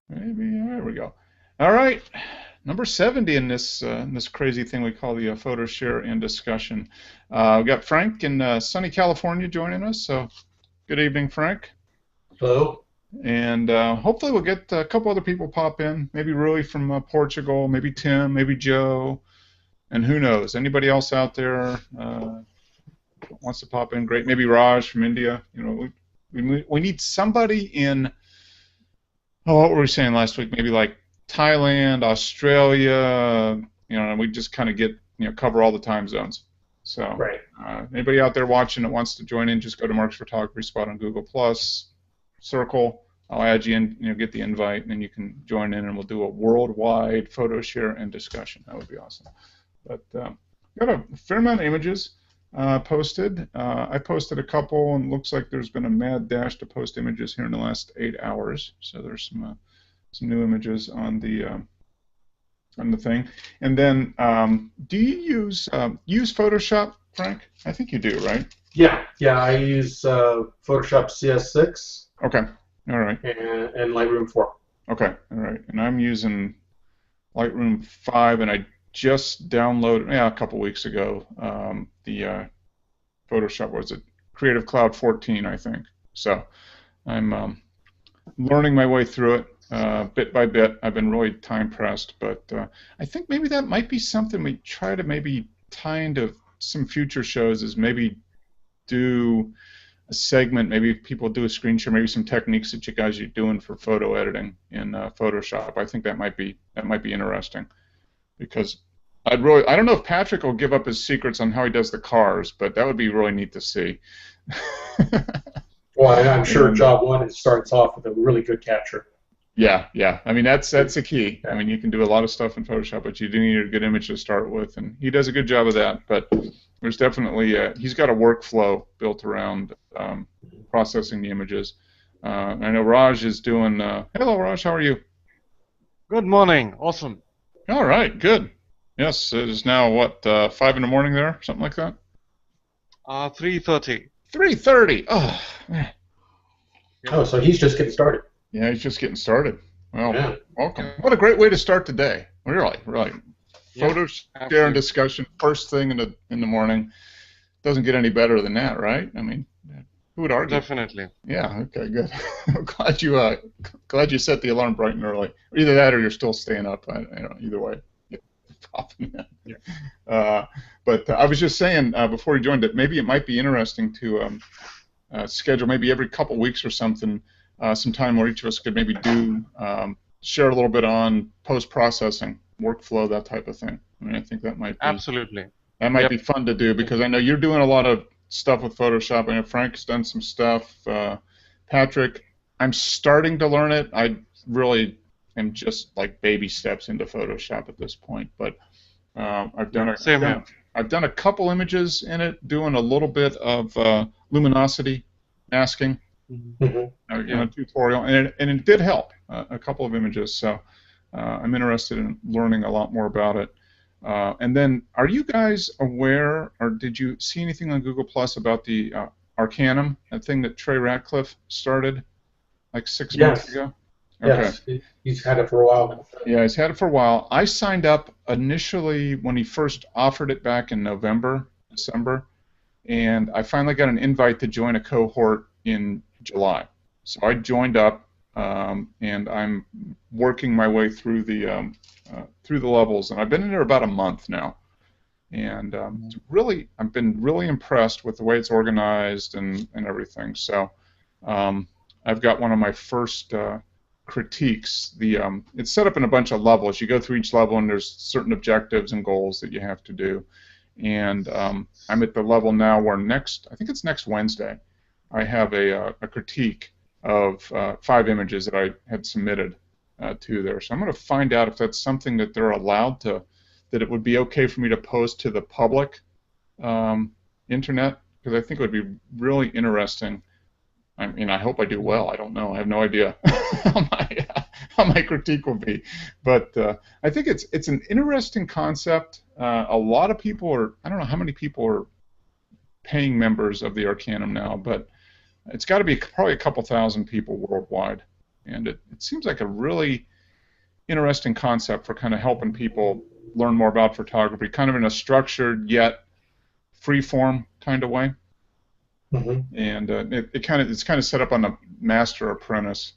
Maybe there we go. All right, number 70 in this crazy thing we call the photo share and discussion. We've got Frank in sunny California joining us. So good evening, Frank. Hello. And hopefully we'll get a couple other people pop in. Maybe Rui from Portugal, maybe Tim, maybe Joe, and who knows? Anybody else out there wants to pop in? Great. Maybe Raj from India. You know, we need somebody in. Oh, what were we saying last week? Maybe like Thailand, Australia. You know, and we just kind of get cover all the time zones. So Right. anybody out there watching that wants to join in, just go to Mark's Photography Spot on Google Plus, circle. I'll add you in, get the invite, and then you can join in, and we'll do a worldwide photo share and discussion. That would be awesome. But got a fair amount of images posted. I posted a couple, and it looks like there's been a mad dash to post images here in the last 8 hours. So there's some new images on the thing. And then, do you use Photoshop, Frank? I think you do, right? Yeah. I use Photoshop CS6 Okay. All right. and Lightroom 4. Okay. All right. And I'm using Lightroom 5, and I just downloaded, a couple weeks ago, the Photoshop, was it Creative Cloud 14, I think. So I'm learning my way through it bit by bit. I've been really time pressed, but I think maybe that might be something we try to maybe tie into some future shows, is maybe do a segment, maybe people do a screen share, maybe some techniques that you guys are doing for photo editing in Photoshop. I think that might be interesting, because I don't know if Patrick will give up his secrets on how he does the cars, but that would be really neat to see. Well, I'm sure And, job one, it starts off with a really good capture. yeah, yeah. I mean, that's the key. I mean, you can do a lot of stuff in Photoshop, but you do need a good image to start with, and he does a good job of that. But there's definitely he's got a workflow built around processing the images. I know Raj is doing. Hello, Raj. How are you? Good morning. Awesome. All right, good. Yes, it is now what 5 in the morning there, something like that. 3:30. 3:30. Oh, man. Oh, so he's just getting started. Yeah, he's just getting started. Well, Yeah. welcome. What a great way to start the day. Really, really. Yeah, Photo share and absolutely. discussion first thing in the morning. Doesn't get any better than that, right? I mean, who would argue? Definitely. Yeah. Okay. Good. I'm glad you set the alarm bright and early. Either that, or you're still staying up. Either way. Popping in. Yeah. Uh, but I was just saying before you joined that maybe it might be interesting to schedule maybe every couple weeks or something, some time where each of us could maybe do share a little bit on post processing workflow, that type of thing. I mean, I think Absolutely. that might Yep. be fun to do, because I know you're doing a lot of stuff with Photoshop. I know Frank's done some stuff. Patrick, I'm starting to learn it. I really am just like baby steps into Photoshop at this point, but Same here. I've done a couple images in it, doing a little bit of luminosity masking hmm in Yeah. a tutorial, and it did help a couple of images. So I'm interested in learning a lot more about it. And then, are you guys aware, or did you see anything on Google Plus about the Arcanum, that thing that Trey Ratcliffe started like 6 months Yes. ago? Okay. Yes. He's had it for a while. Yeah, he's had it for a while. I signed up initially when he first offered it back in November, December, and I finally got an invite to join a cohort in July. So I joined up, and I'm working my way through the levels, and I've been in there about a month now. And I've been really impressed with the way it's organized and everything. So I've got one of my first critiques. It's set up in a bunch of levels. You go through each level, and there's certain objectives and goals that you have to do. And I'm at the level now where I think it's next Wednesday, I have a critique of 5 images that I had submitted to there. So I'm going to find out if that's something that they're allowed to, that it would be okay for me to post to the public internet, because I think it would be really interesting. I mean, I hope I do well. I don't know. I have no idea how my critique will be, but I think it's an interesting concept. A lot of people are. I don't know how many people are paying members of the Arcanum now, but it's got to be probably a couple thousand people worldwide, and it seems like a really interesting concept for kind of helping people learn more about photography, kind of in a structured yet free-form kind of way. Mm-hmm. And it's kind of set up on a master-apprentice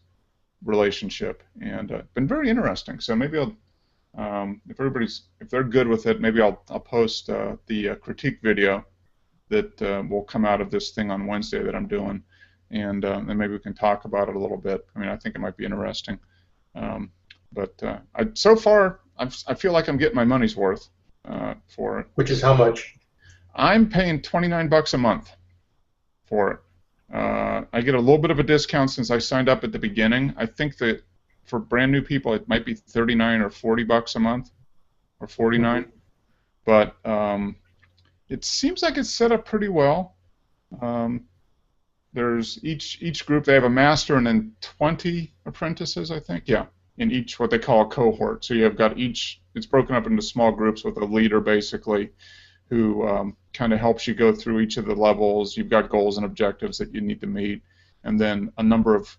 relationship, and been very interesting. So maybe I'll, if they're good with it, maybe I'll post the critique video that will come out of this thing on Wednesday that I'm doing, and maybe we can talk about it a little bit. I mean, I think it might be interesting. But so far, I feel like I'm getting my money's worth for it. Which is how much? I'm paying $29 a month for it. I get a little bit of a discount since I signed up at the beginning. I think that for brand new people, it might be $39 or $40 a month, or $49. Mm-hmm. But it seems like it's set up pretty well. There's each group, they have a master and then 20 apprentices, I think. Yeah, in each what they call a cohort. So you've got each. It's broken up into small groups with a leader basically, who kind of helps you go through each of the levels. You've got goals and objectives that you need to meet, and then a number of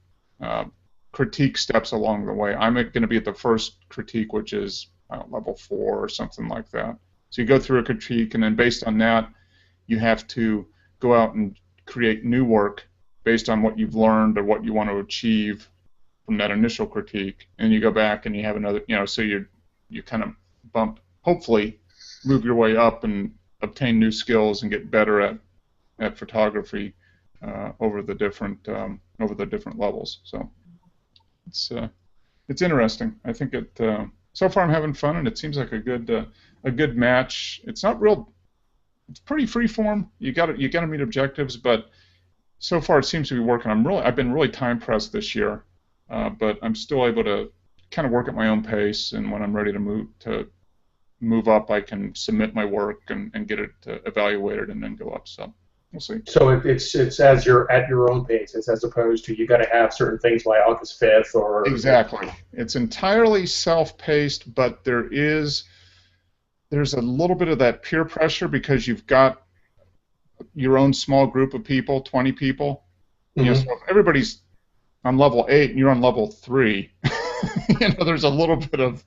critique steps along the way. I'm going to be at the first critique, which is level 4 or something like that. So you go through a critique, and then based on that, you have to go out and create new work based on what you've learned or what you want to achieve from that initial critique. And you go back and you have another, so you kind of hopefully move your way up and obtain new skills and get better at photography over the different levels. So it's interesting. I think so far I'm having fun, and it seems like a good match. It's not real. It's pretty free form. You got to meet objectives, but so far it seems to be working. I've been really time pressed this year, but I'm still able to kind of work at my own pace, and when I'm ready to move up, I can submit my work and get it evaluated and then go up. So we'll see. So it's as you're at your own pace, it's as opposed to you got to have certain things by August 5th or exactly. It's entirely self-paced, but there's a little bit of that peer pressure because you've got your own small group of people, 20 people. Mm-hmm. So if everybody's on level 8 and you're on level 3, there's a little bit of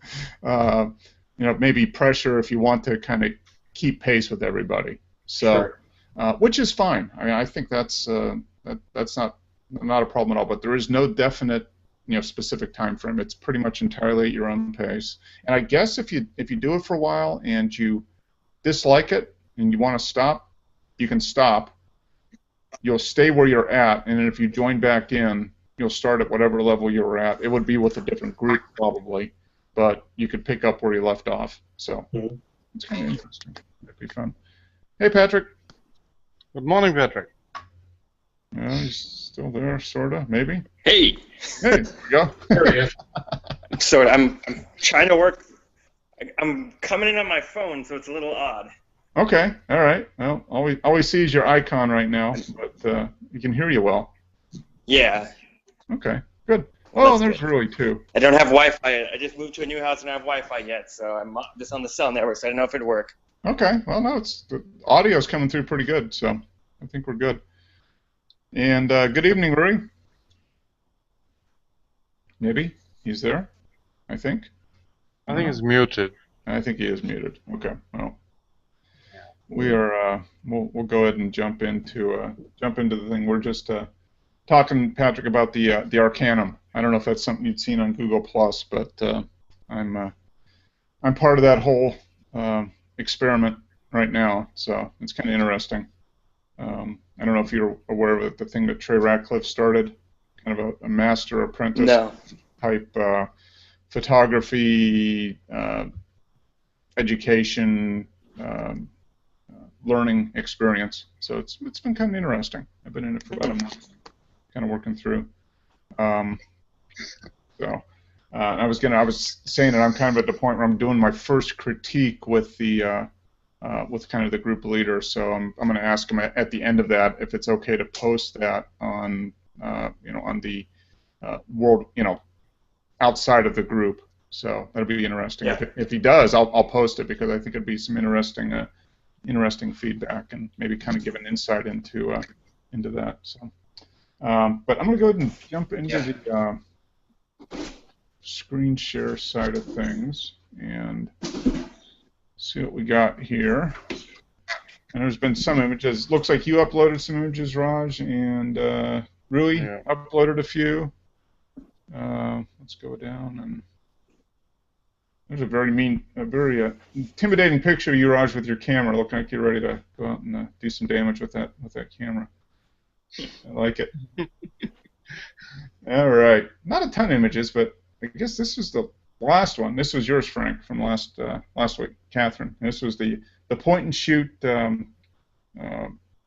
maybe pressure if you want to kind of keep pace with everybody. So, sure. Which is fine. I mean, I think that's not a problem at all. But there is no definite, specific time frame. It's pretty much entirely at your own pace. And I guess if you do it for a while and you dislike it and you want to stop, you can stop. You'll stay where you're at, and then if you join back in, you'll start at whatever level you were at. It would be with a different group probably, but you could pick up where you left off. So it's kind of interesting. It'd be fun. Hey, Patrick. Good morning, Patrick. Yeah, he's still there, sorta, maybe. Hey. Hey, there we go. There he is. So I'm trying to work. I'm coming in on my phone, so it's a little odd. Okay, all right. Well, all we see is your icon right now, but you can hear you well. Yeah. Okay, good. Well, there's good. really 2. I don't have Wi-Fi. I just moved to a new house and I have Wi-Fi yet, so I'm just on the cell network, so I don't know if it'd work. Okay, well, no, the audio's coming through pretty good, so I think we're good. And good evening, Rory. Maybe he's there. I think. I think he's muted. I think he is muted. Okay. Well, we are. We'll go ahead and jump into the thing. We're just talking, Patrick, about the Arcanum. I don't know if that's something you'd seen on Google Plus, but I'm part of that whole experiment right now, so it's kind of interesting. I don't know if you're aware of it, the thing that Trey Ratcliffe started, kind of a master apprentice type photography education learning experience. So it's been kind of interesting. I've been in it for about a month, kind of working through. I was saying that I'm kind of at the point where I'm doing my first critique with the with kind of the group leader. So I'm going to ask him at the end of that if it's okay to post that on on the world outside of the group. So that'll be interesting. Yeah. If he does, I'll post it because I think it'd be some interesting feedback and maybe kind of give an insight into that. So, but I'm going to go ahead and jump into screen share side of things and see what we got here. And there's been some images. Looks like you uploaded some images, Raj, and Rui uploaded a few. Let's go down, and there's a very intimidating picture of you, Raj, with your camera, looking like you're ready to go out and do some damage with that camera. I like it. All right, not a ton of images, but I guess this was the last one. This was yours, Frank, from last week, Catherine. This was the point and shoot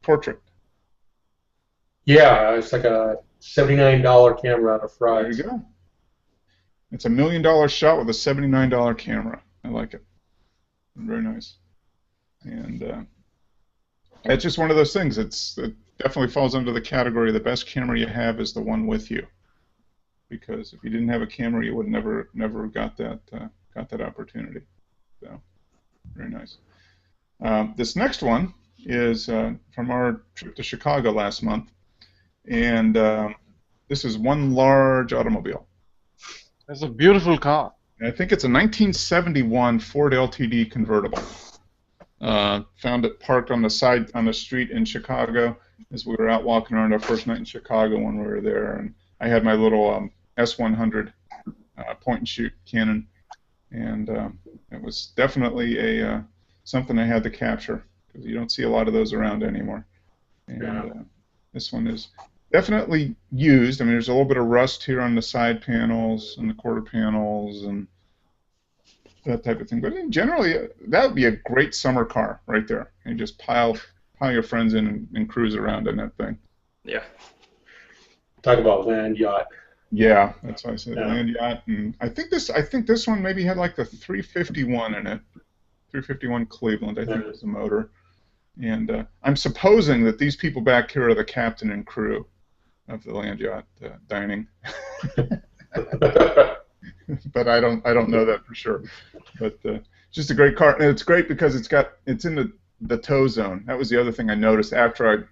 portrait. Yeah, it's like a $79 camera out of Fry's. There you go. It's $1 million shot with a $79 camera. I like it. Very nice. And it's just one of those things. It definitely falls under the category: the best camera you have is the one with you. Because if you didn't have a camera, you would never got that opportunity. So, very nice. This next one is from our trip to Chicago last month, and this is one large automobile. It's a beautiful car. I think it's a 1971 Ford LTD convertible. Found it parked on the street in Chicago as we were out walking around our first night in Chicago when we were there, and I had my little S100 point and shoot Canon, and it was definitely something I had to capture because you don't see a lot of those around anymore. And this one is definitely used. I mean, there's a little bit of rust here on the side panels and the quarter panels and that type of thing. But generally, that would be a great summer car right there. You just pile your friends in and cruise around in that thing. Yeah. Talk about land yacht. Yeah, that's why I said land yacht. And I think this one maybe had like the 351 in it. 351 Cleveland, I think, was the motor. And I'm supposing that these people back here are the captain and crew of the land yacht dining. But I don't know that for sure. But just a great car, and it's great because it's in the tow zone. That was the other thing I noticed after I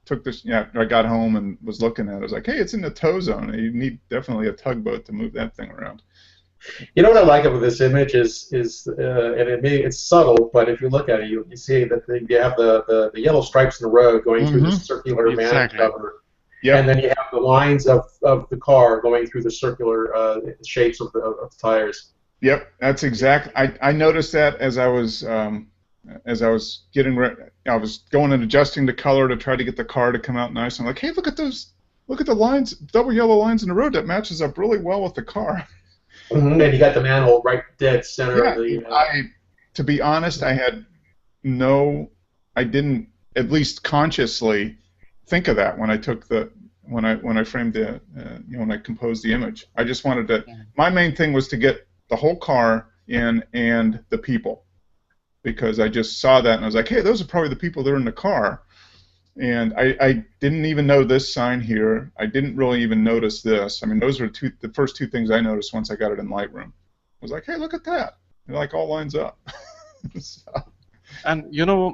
took this. Yeah, I got home and was looking at it. I was like, hey, it's in the tow zone. You need definitely a tugboat to move that thing around. You know what I like about this image is and it's subtle, but if you look at it, you see that you have the yellow stripes in the road going through the circular mantle cover. Yep. And then you have the lines of the car going through the circular shapes of the tires. Yep, that's exact. I noticed that as I was getting ready. I was going and adjusting the color to try to get the car to come out nice. I'm like, hey, look at those! Look at the lines, double yellow lines in the road. That matches up really well with the car. Mm-hmm. And you got the manhole right dead center of the. To be honest, I didn't at least consciously think of that when I took when I framed when I composed the image. I just wanted to. My main thing was to get the whole car in and the people, because I just saw that and I was like, hey, those are probably the people that are in the car. And I didn't even know this sign here. I didn't really even notice this. I mean, those were the first two things I noticed once I got it in Lightroom. I was like, hey, look at that. It like all lines up. So. And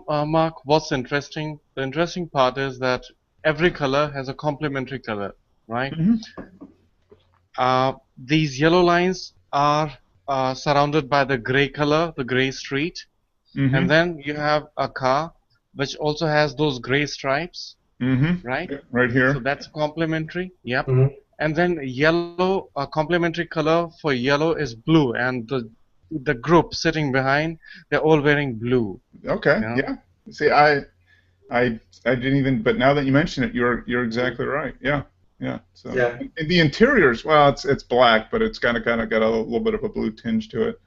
Mark, what's interesting? The interesting part is that every color has a complementary color, right? Mm-hmm. These yellow lines are surrounded by the gray color, the gray street. Mm-hmm. And then you have a car which also has those gray stripes, right? Right here. So that's complementary. Yep. Mm-hmm. And then yellow, a complementary color for yellow is blue, and the group sitting behind, they're all wearing blue. Okay. Yeah. See, I didn't even, but now that you mention it, you're exactly right. Yeah. Yeah. So in the interiors, well, it's black, but it's kind of got a little bit of a blue tinge to it.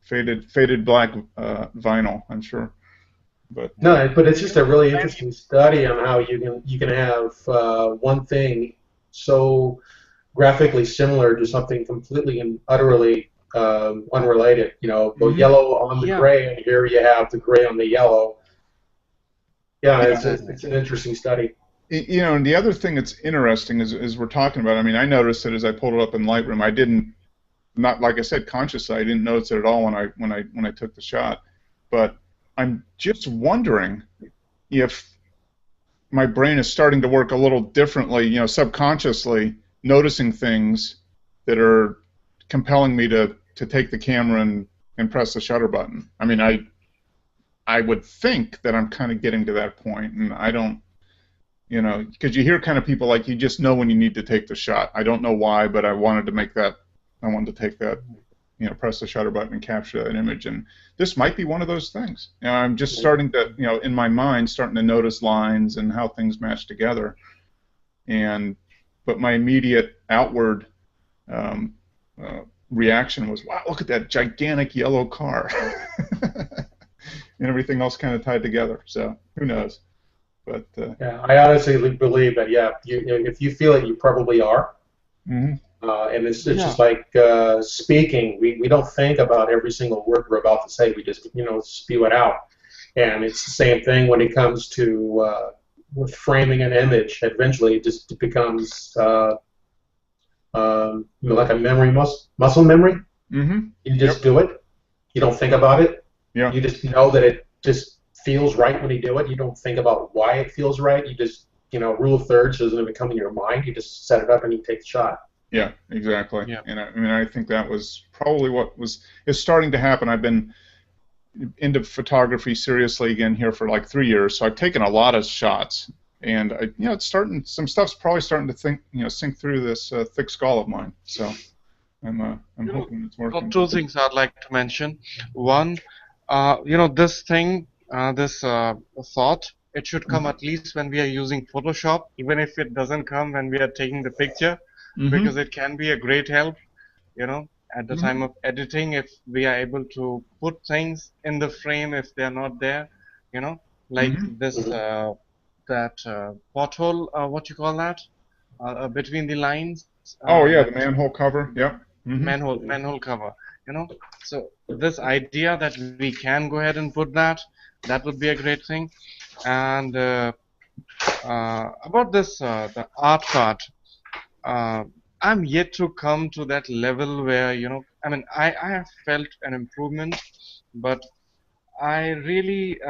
Faded black vinyl, I'm sure. But it's just a really interesting study on how you can have one thing so graphically similar to something completely and utterly unrelated. The yellow on the gray, and here you have the gray on the yellow. Yeah, it's an interesting study. And the other thing that's interesting is we're talking about. I mean, I noticed it as I pulled it up in Lightroom. I didn't, not like I said, consciously, I didn't notice it at all when I took the shot, but I'm just wondering if my brain is starting to work a little differently, subconsciously noticing things that are compelling me to take the camera and press the shutter button. I mean, I would think that I'm kind of getting to that point, and I don't, you know, because you hear kind of people like, you just know when you need to take the shot. I don't know why, but I wanted to take that, you know, press the shutter button and capture that image, and this might be one of those things. You know, I'm just starting to, you know, in my mind, starting to notice lines and how things match together, but my immediate outward reaction was, wow, look at that gigantic yellow car. And everything else kind of tied together. So who knows? But yeah, I honestly believe that. Yeah, if you feel it, you probably are. Mm-hmm. And it's just like speaking. We don't think about every single word we're about to say. We just spew it out. And it's the same thing when it comes to with framing an image. Eventually, it just becomes like a memory muscle memory. Mm-hmm. You just do it. You don't think about it. Yeah. You just know that it just feels right when you do it. You don't think about why it feels right. You just, rule of thirds doesn't even come in your mind. You just set it up and you take the shot. Yeah, exactly. Yeah. And I think that was probably what is starting to happen. I've been into photography seriously again here for like 3 years, so I've taken a lot of shots, and it's starting. Some stuff's probably starting to sink through this thick skull of mine. So I'm hoping it's working. Two things I'd like to mention. One, this thing, this thought, it should come at least when we are using Photoshop, even if it doesn't come when we are taking the picture, because it can be a great help, at the time of editing, if we are able to put things in the frame if they are not there, like this, that pothole, what you call that, between the lines. The manhole cover, yep. Manhole cover, So this idea that we can go ahead and put that would be a great thing. And about this, the art part, I'm yet to come to that level where, I have felt an improvement, but I really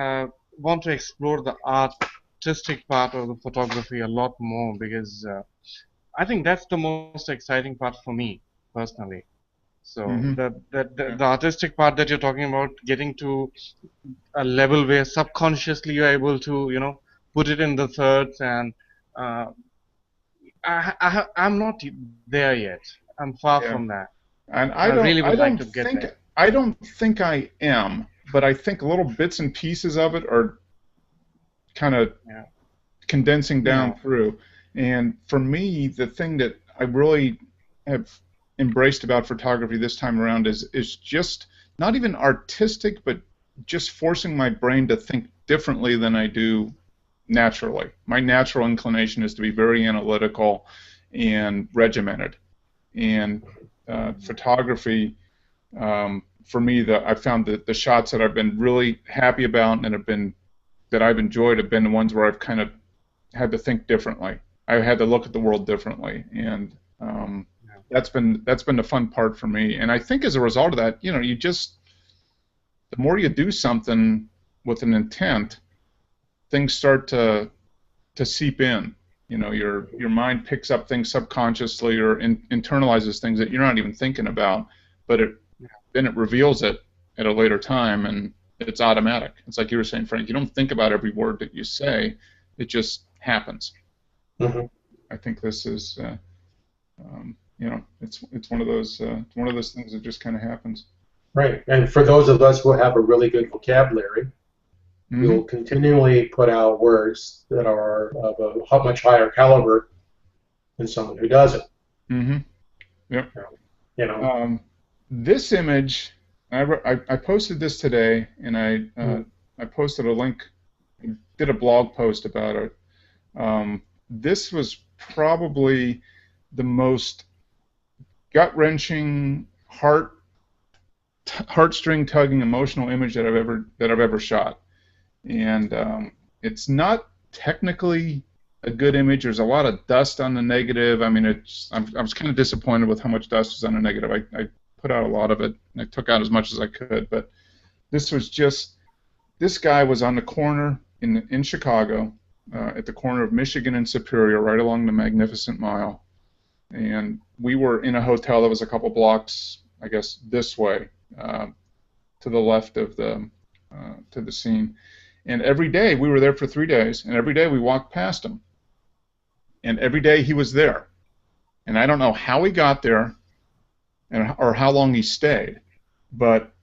want to explore the artistic part of the photography a lot more, because I think that's the most exciting part for me personally. So the artistic part that you're talking about, getting to a level where subconsciously you're able to put it in the thirds, and I'm not there yet. I'm far from that. And I really would like to get there. I don't think I am, but I think little bits and pieces of it are kind of condensing down through. And for me, the thing that I really have embraced about photography this time around is just not even artistic, but just forcing my brain to think differently than I do naturally. My natural inclination is to be very analytical and regimented. And photography, for me, I found that the shots that I've been really happy about and that I've enjoyed have been the ones where I've kind of had to think differently. I had to look at the world differently, and that's been the fun part for me. And I think as a result of that, the more you do something with an intent, things start to seep in. Your mind picks up things subconsciously or internalizes things that you're not even thinking about, but then it reveals it at a later time, and it's automatic. It's like you were saying, Frank. You don't think about every word that you say; it just happens. I think this is, it's one of those things that just kind of happens. Right, and for those of us who have a really good vocabulary, we'll continually put out words that are of a much higher caliber than someone who doesn't. Yep. This image, I posted this today, and I posted a link, did a blog post about it. This was probably the most gut-wrenching, heartstring-tugging, emotional image that I've ever shot. And it's not technically a good image. There's a lot of dust on the negative. I mean, I was kind of disappointed with how much dust was on the negative. I put out a lot of it, and I took out as much as I could. But this guy was on the corner in Chicago, at the corner of Michigan and Superior, right along the Magnificent Mile. and we were in a hotel that was a couple blocks, I guess, this way, to the left of to the scene. And every day, we were there for 3 days, and every day we walked past him. And every day he was there. And I don't know how he got there or how long he stayed, but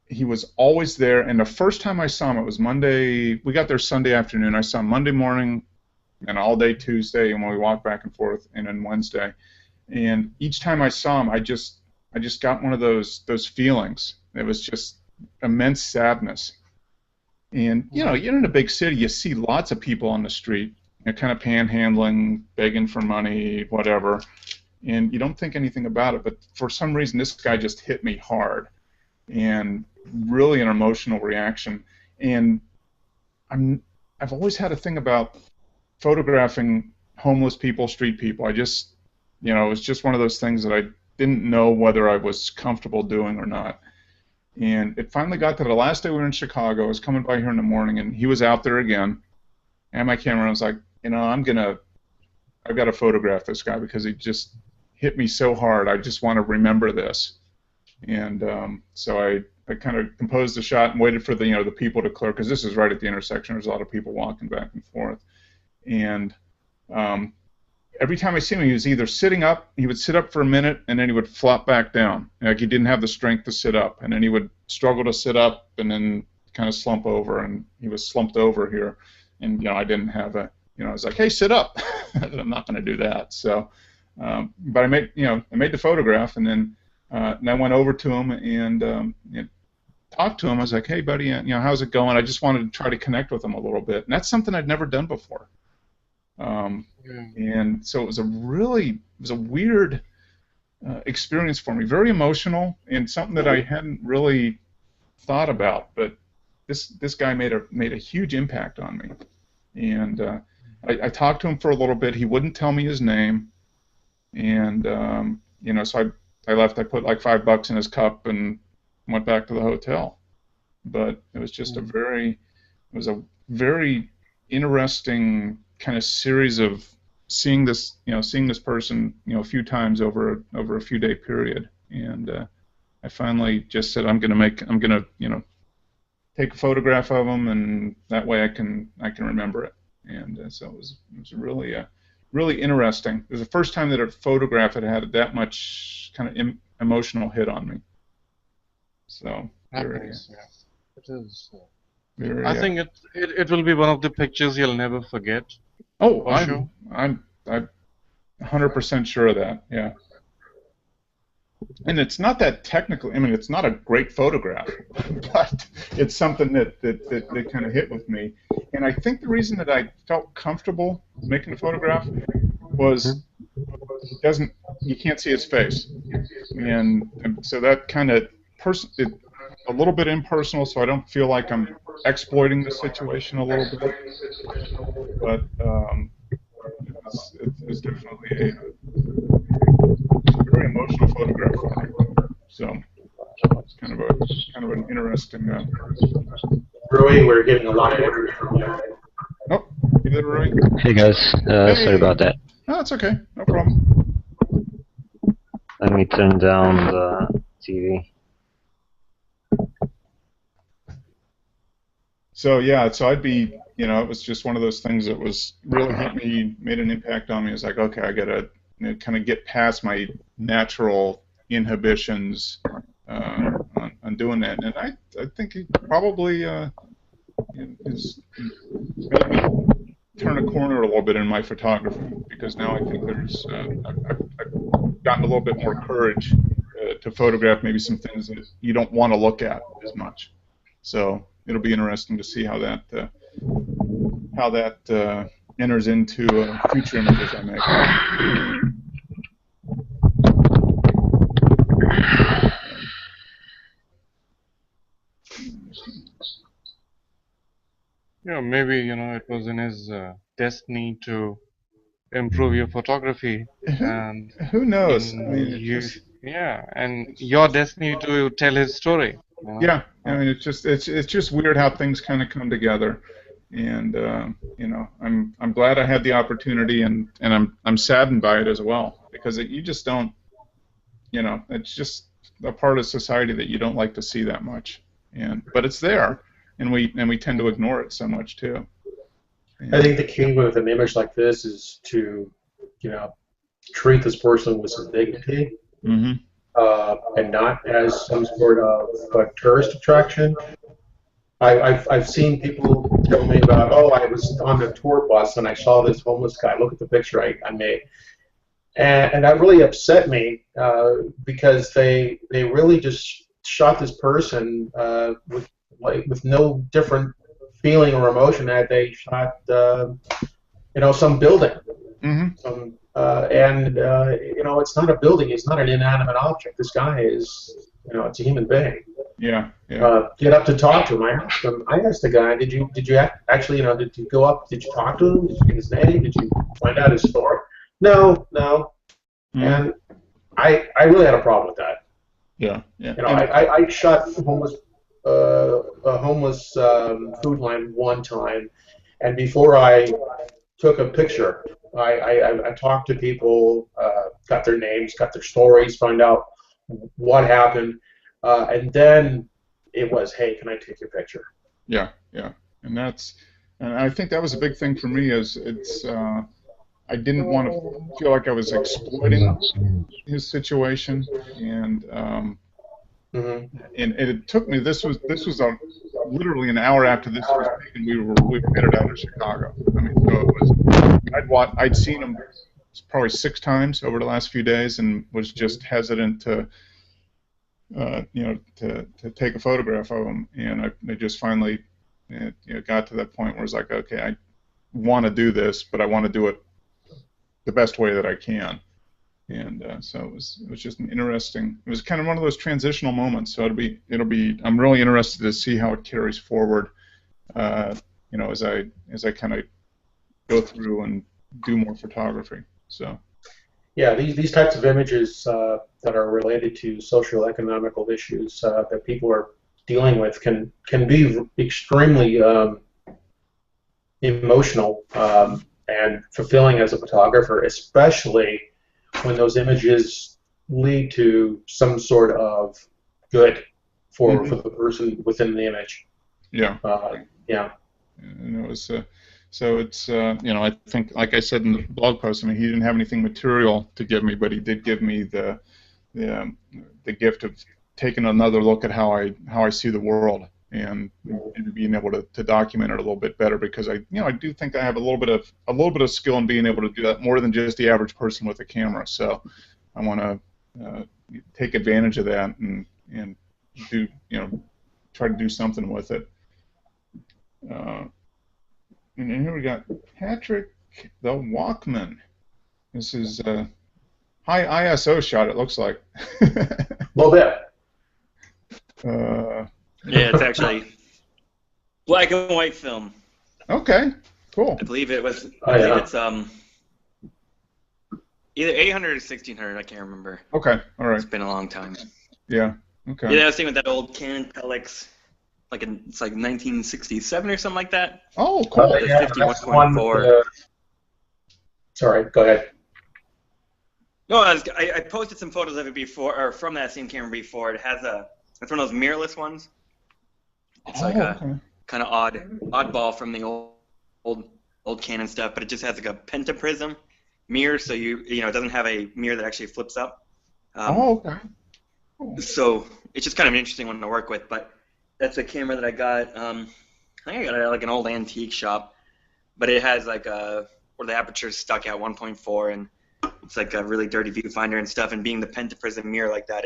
he was always there. And the first time I saw him, it was Monday. We got there Sunday afternoon. I saw him Monday morning and all day Tuesday, and when we walked back and forth, and then Wednesday. And each time I saw him, I just got one of those feelings. It was just immense sadness. And you're in a big city, you see lots of people on the street, kind of panhandling, begging for money, whatever, and you don't think anything about it. But for some reason, this guy just hit me hard, and really an emotional reaction. And I've always had a thing about photographing homeless people, street people. I just, it was just one of those things that I didn't know whether I was comfortable doing or not. And it finally got to the last day we were in Chicago. I was coming by here in the morning, and he was out there again. And my camera, I was like, I've got to photograph this guy because he just hit me so hard. I just want to remember this. And so I kind of composed the shot and waited for the people to clear, because this is right at the intersection. There's a lot of people walking back and forth. And every time I see him, he was either sitting up, he would sit up for a minute, and then he would flop back down. Like he didn't have the strength to sit up. And then he would struggle to sit up and then kind of slump over. And he was slumped over here. And I didn't have I was like, hey, sit up. I'm not going to do that. So, but I made the photograph, and then I went over to him and talked to him. I was like, hey, buddy, how's it going? I just wanted to try to connect with him a little bit, and that's something I'd never done before. And so it was a weird experience for me, very emotional, and something that I hadn't really thought about, but this guy made a huge impact on me. And I talked to him for a little bit. He wouldn't tell me his name, and so I left. I put like $5 in his cup and went back to the hotel. But it was just a very interesting kind of series of seeing this person a few times over a few day period. And I finally just said, I'm gonna take a photograph of him, and that way I can remember it. And so it was really interesting. It was the first time that a photograph had that much kind of emotional hit on me. So it is. I think it will be one of the pictures you'll never forget. Oh, I'm 100% sure of that. Yeah. And it's not that technical. I mean, it's not a great photograph, but it's something that kind of hit with me. And I think the reason that I felt comfortable making the photograph was you can't see his face, and so that kind of a little bit impersonal, so I don't feel like I'm exploiting the situation a little bit. But it's definitely a very emotional photograph for me. So it's kind of an interesting. Rui, we're getting a lot of energy from you. Oh, you there, Rui? Hey guys, sorry about that. No, it's okay. No problem. Let me turn down the TV. So yeah, so I'd be, it was just one of those things that was really hit me, made an impact on me. It's like, okay, I gotta kind of get past my natural inhibitions on doing that, and I think he probably is made me turn a corner a little bit in my photography, because now I think I've gotten a little bit more courage to photograph maybe some things that you don't want to look at as much. So it'll be interesting to see how that enters into future images I make. Yeah, maybe it was in his destiny to improve your photography, and who knows? I mean, and your destiny to tell his story. Yeah, I mean, it's just weird how things kind of come together, and you know, I'm glad I had the opportunity, and I'm saddened by it as well, because you just don't, you know, it's just a part of society that you don't like to see that much, but it's there, and we tend to ignore it so much too. I think the key with an image like this is to, you know, treat this person with some dignity, Mm-hmm. And not as some sort of tourist attraction. I've seen people tell me about, oh, I was on the tour bus and I saw this homeless guy. Look at the picture I made. And that really upset me because they really just shot this person with no different feeling or emotion that they shot you know, some building. Mm-hmm. You know, it's not a building. It's not an inanimate object. This guy is, you know, it's a human being. Yeah. Yeah. Get up to talk to him. I asked the guy, did you actually, you know, did you go up? Did you talk to him? Did you get his name? Did you find out his story? No. Mm-hmm. And I really had a problem with that. Yeah. Yeah. You know, I shot a homeless food line one time, and before I took a picture, I talked to people, got their names, got their stories, find out what happened, and then it was, hey, can I take your picture? Yeah, and I think that was a big thing for me. I didn't want to feel like I was exploiting his situation, and it took me. This was literally an hour after this was taken. We were headed out of Chicago. I mean, so it was. I'd seen him probably 6 times over the last few days, and was just hesitant to. You know, to take a photograph of him, and I just finally got to that point where it's like, okay, I want to do this, but I want to do it the best way that I can, and so it was just an interesting. It was kind of one of those transitional moments. So it'll be. I'm really interested to see how it carries forward. You know, as I kind of go through and do more photography. So. Yeah, these types of images that are related to social economical issues that people are dealing with can be extremely emotional and fulfilling as a photographer, especially when those images lead to some sort of good for the person within the image. Yeah. Yeah. And it was. So it's, you know, I think, like I said in the blog post, I mean, he didn't have anything material to give me, but he did give me the gift of taking another look at how I see the world, and being able to document it a little bit better, because I do think I have a little bit of skill in being able to do that more than just the average person with a camera. So I want to take advantage of that and do, you know, try to do something with it. And then here we got Patrick the Walkman. This is a high ISO shot, it looks like. A little bit. Yeah, it's actually black and white film. Okay, cool. I believe it was. It's either 800 or 1600. I can't remember. Okay, all right. It's been a long time. Yeah. Okay. Yeah, I was thinking with that old Canon Pelex. It's like 1967 or something like that. Oh, cool. The 51.4. Sorry, go ahead. No, I posted some photos of it before, or from that same camera before. It's one of those mirrorless ones. It's like a kind of oddball from the old Canon stuff, but it just has like a pentaprism mirror, so you know it doesn't have a mirror that actually flips up. Okay. Cool. So it's just kind of an interesting one to work with, but. That's a camera that I got. I think I got it at like an old antique shop, but it has like where the aperture is stuck at 1.4, and it's like a really dirty viewfinder and stuff. And being the pentaprism mirror like that,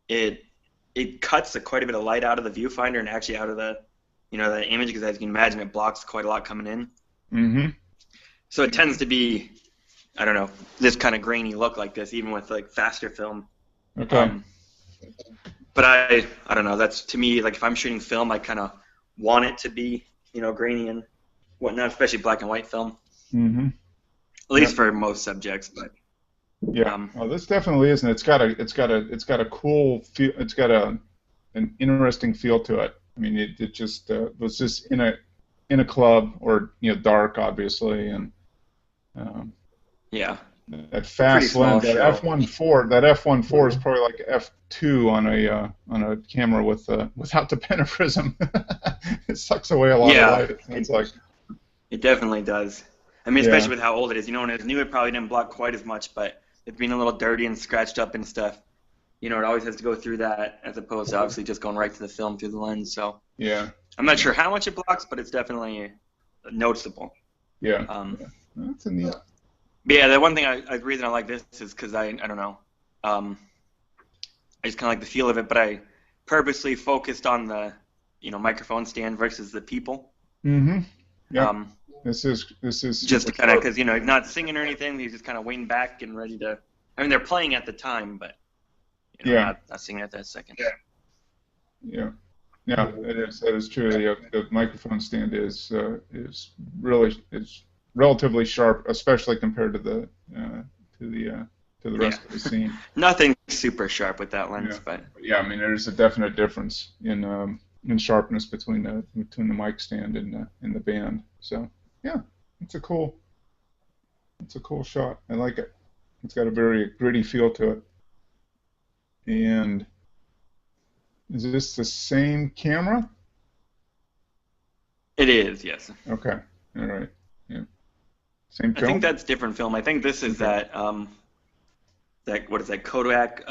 it cuts quite a bit of light out of the viewfinder and actually out of the the image, because as you can imagine, it blocks quite a lot coming in. Mm-hmm. So it tends to be, I don't know, this kind of grainy look like this, even with like faster film. Okay. But I don't know. That's, to me, like if I'm shooting film, I kind of want it to be, grainy and whatnot, especially black and white film. Mm-hmm. At least for most subjects, but. Yeah. Well, this definitely is, and it's got a cool feel. It's got an interesting feel to it. I mean, it just was just in in a club or dark, obviously, and Yeah. that fast lens, that f1.4 is probably like f2 on a camera without the pentaprism. It sucks away a lot of light. It sounds like. It definitely does. I mean, especially with how old it is. When it was new, it probably didn't block quite as much, but it being a little dirty and scratched up and stuff, it always has to go through that as opposed to obviously just going right to the film through the lens. So yeah, I'm not sure how much it blocks, but it's definitely noticeable. Yeah. That's a neat. But yeah, the one thing the reason I like this is because I don't know, I just kind of like the feel of it, but I purposely focused on the microphone stand versus the people. Mm-hmm. Yeah. This is just kind of because he's not singing or anything. He's just kind of waiting back and ready to. I mean, they're playing at the time, but not singing at that second. Yeah, that is true. The microphone stand is relatively sharp, especially compared to the rest of the scene. Nothing super sharp with that lens, but yeah, I mean, there's a definite difference in sharpness between the mic stand and the band. So yeah, it's a cool shot. I like it. It's got a very gritty feel to it. And is this the same camera? It is, yes. Okay. All right. Yeah. Same film? I think that's different film. I think this is that what is that, Kodak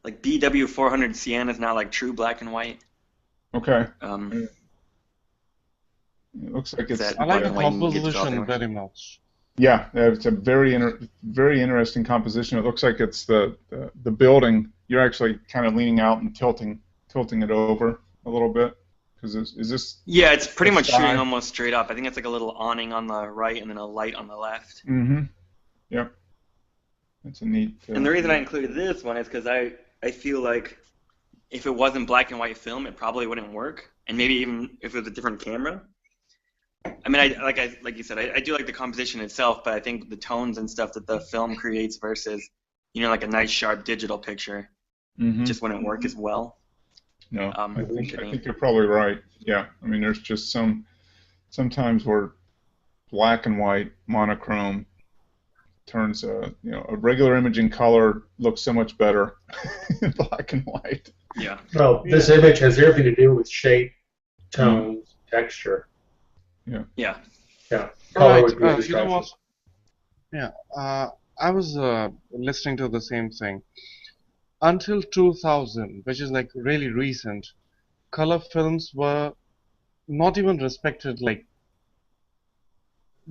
like BW400 Sienna is now like true black and white. Okay. It looks like it's. I like the composition very much. Yeah, it's a very interesting composition. It looks like it's the building. You're actually kind of leaning out and tilting it over a little bit. Is this? Yeah, it's pretty much shooting almost straight up. I think it's like a little awning on the right and then a light on the left. Mm-hmm. Yep. That's a neat. And the reason I included this one is because I feel like if it wasn't black and white film, it probably wouldn't work. And maybe even if it was a different camera. I mean, like you said, I do like the composition itself, but I think the tones and stuff that the film creates versus, like a nice sharp digital picture, just wouldn't work as well. No, I think you're probably right. Yeah, I mean, there's just sometimes where black and white monochrome turns a regular image in color looks so much better in black and white. Yeah. Well, this image has everything to do with shape, tones, texture. Yeah. Yeah. Color would be a distraction. I was listening to the same thing. Until 2000, which is like really recent, color films were not even respected.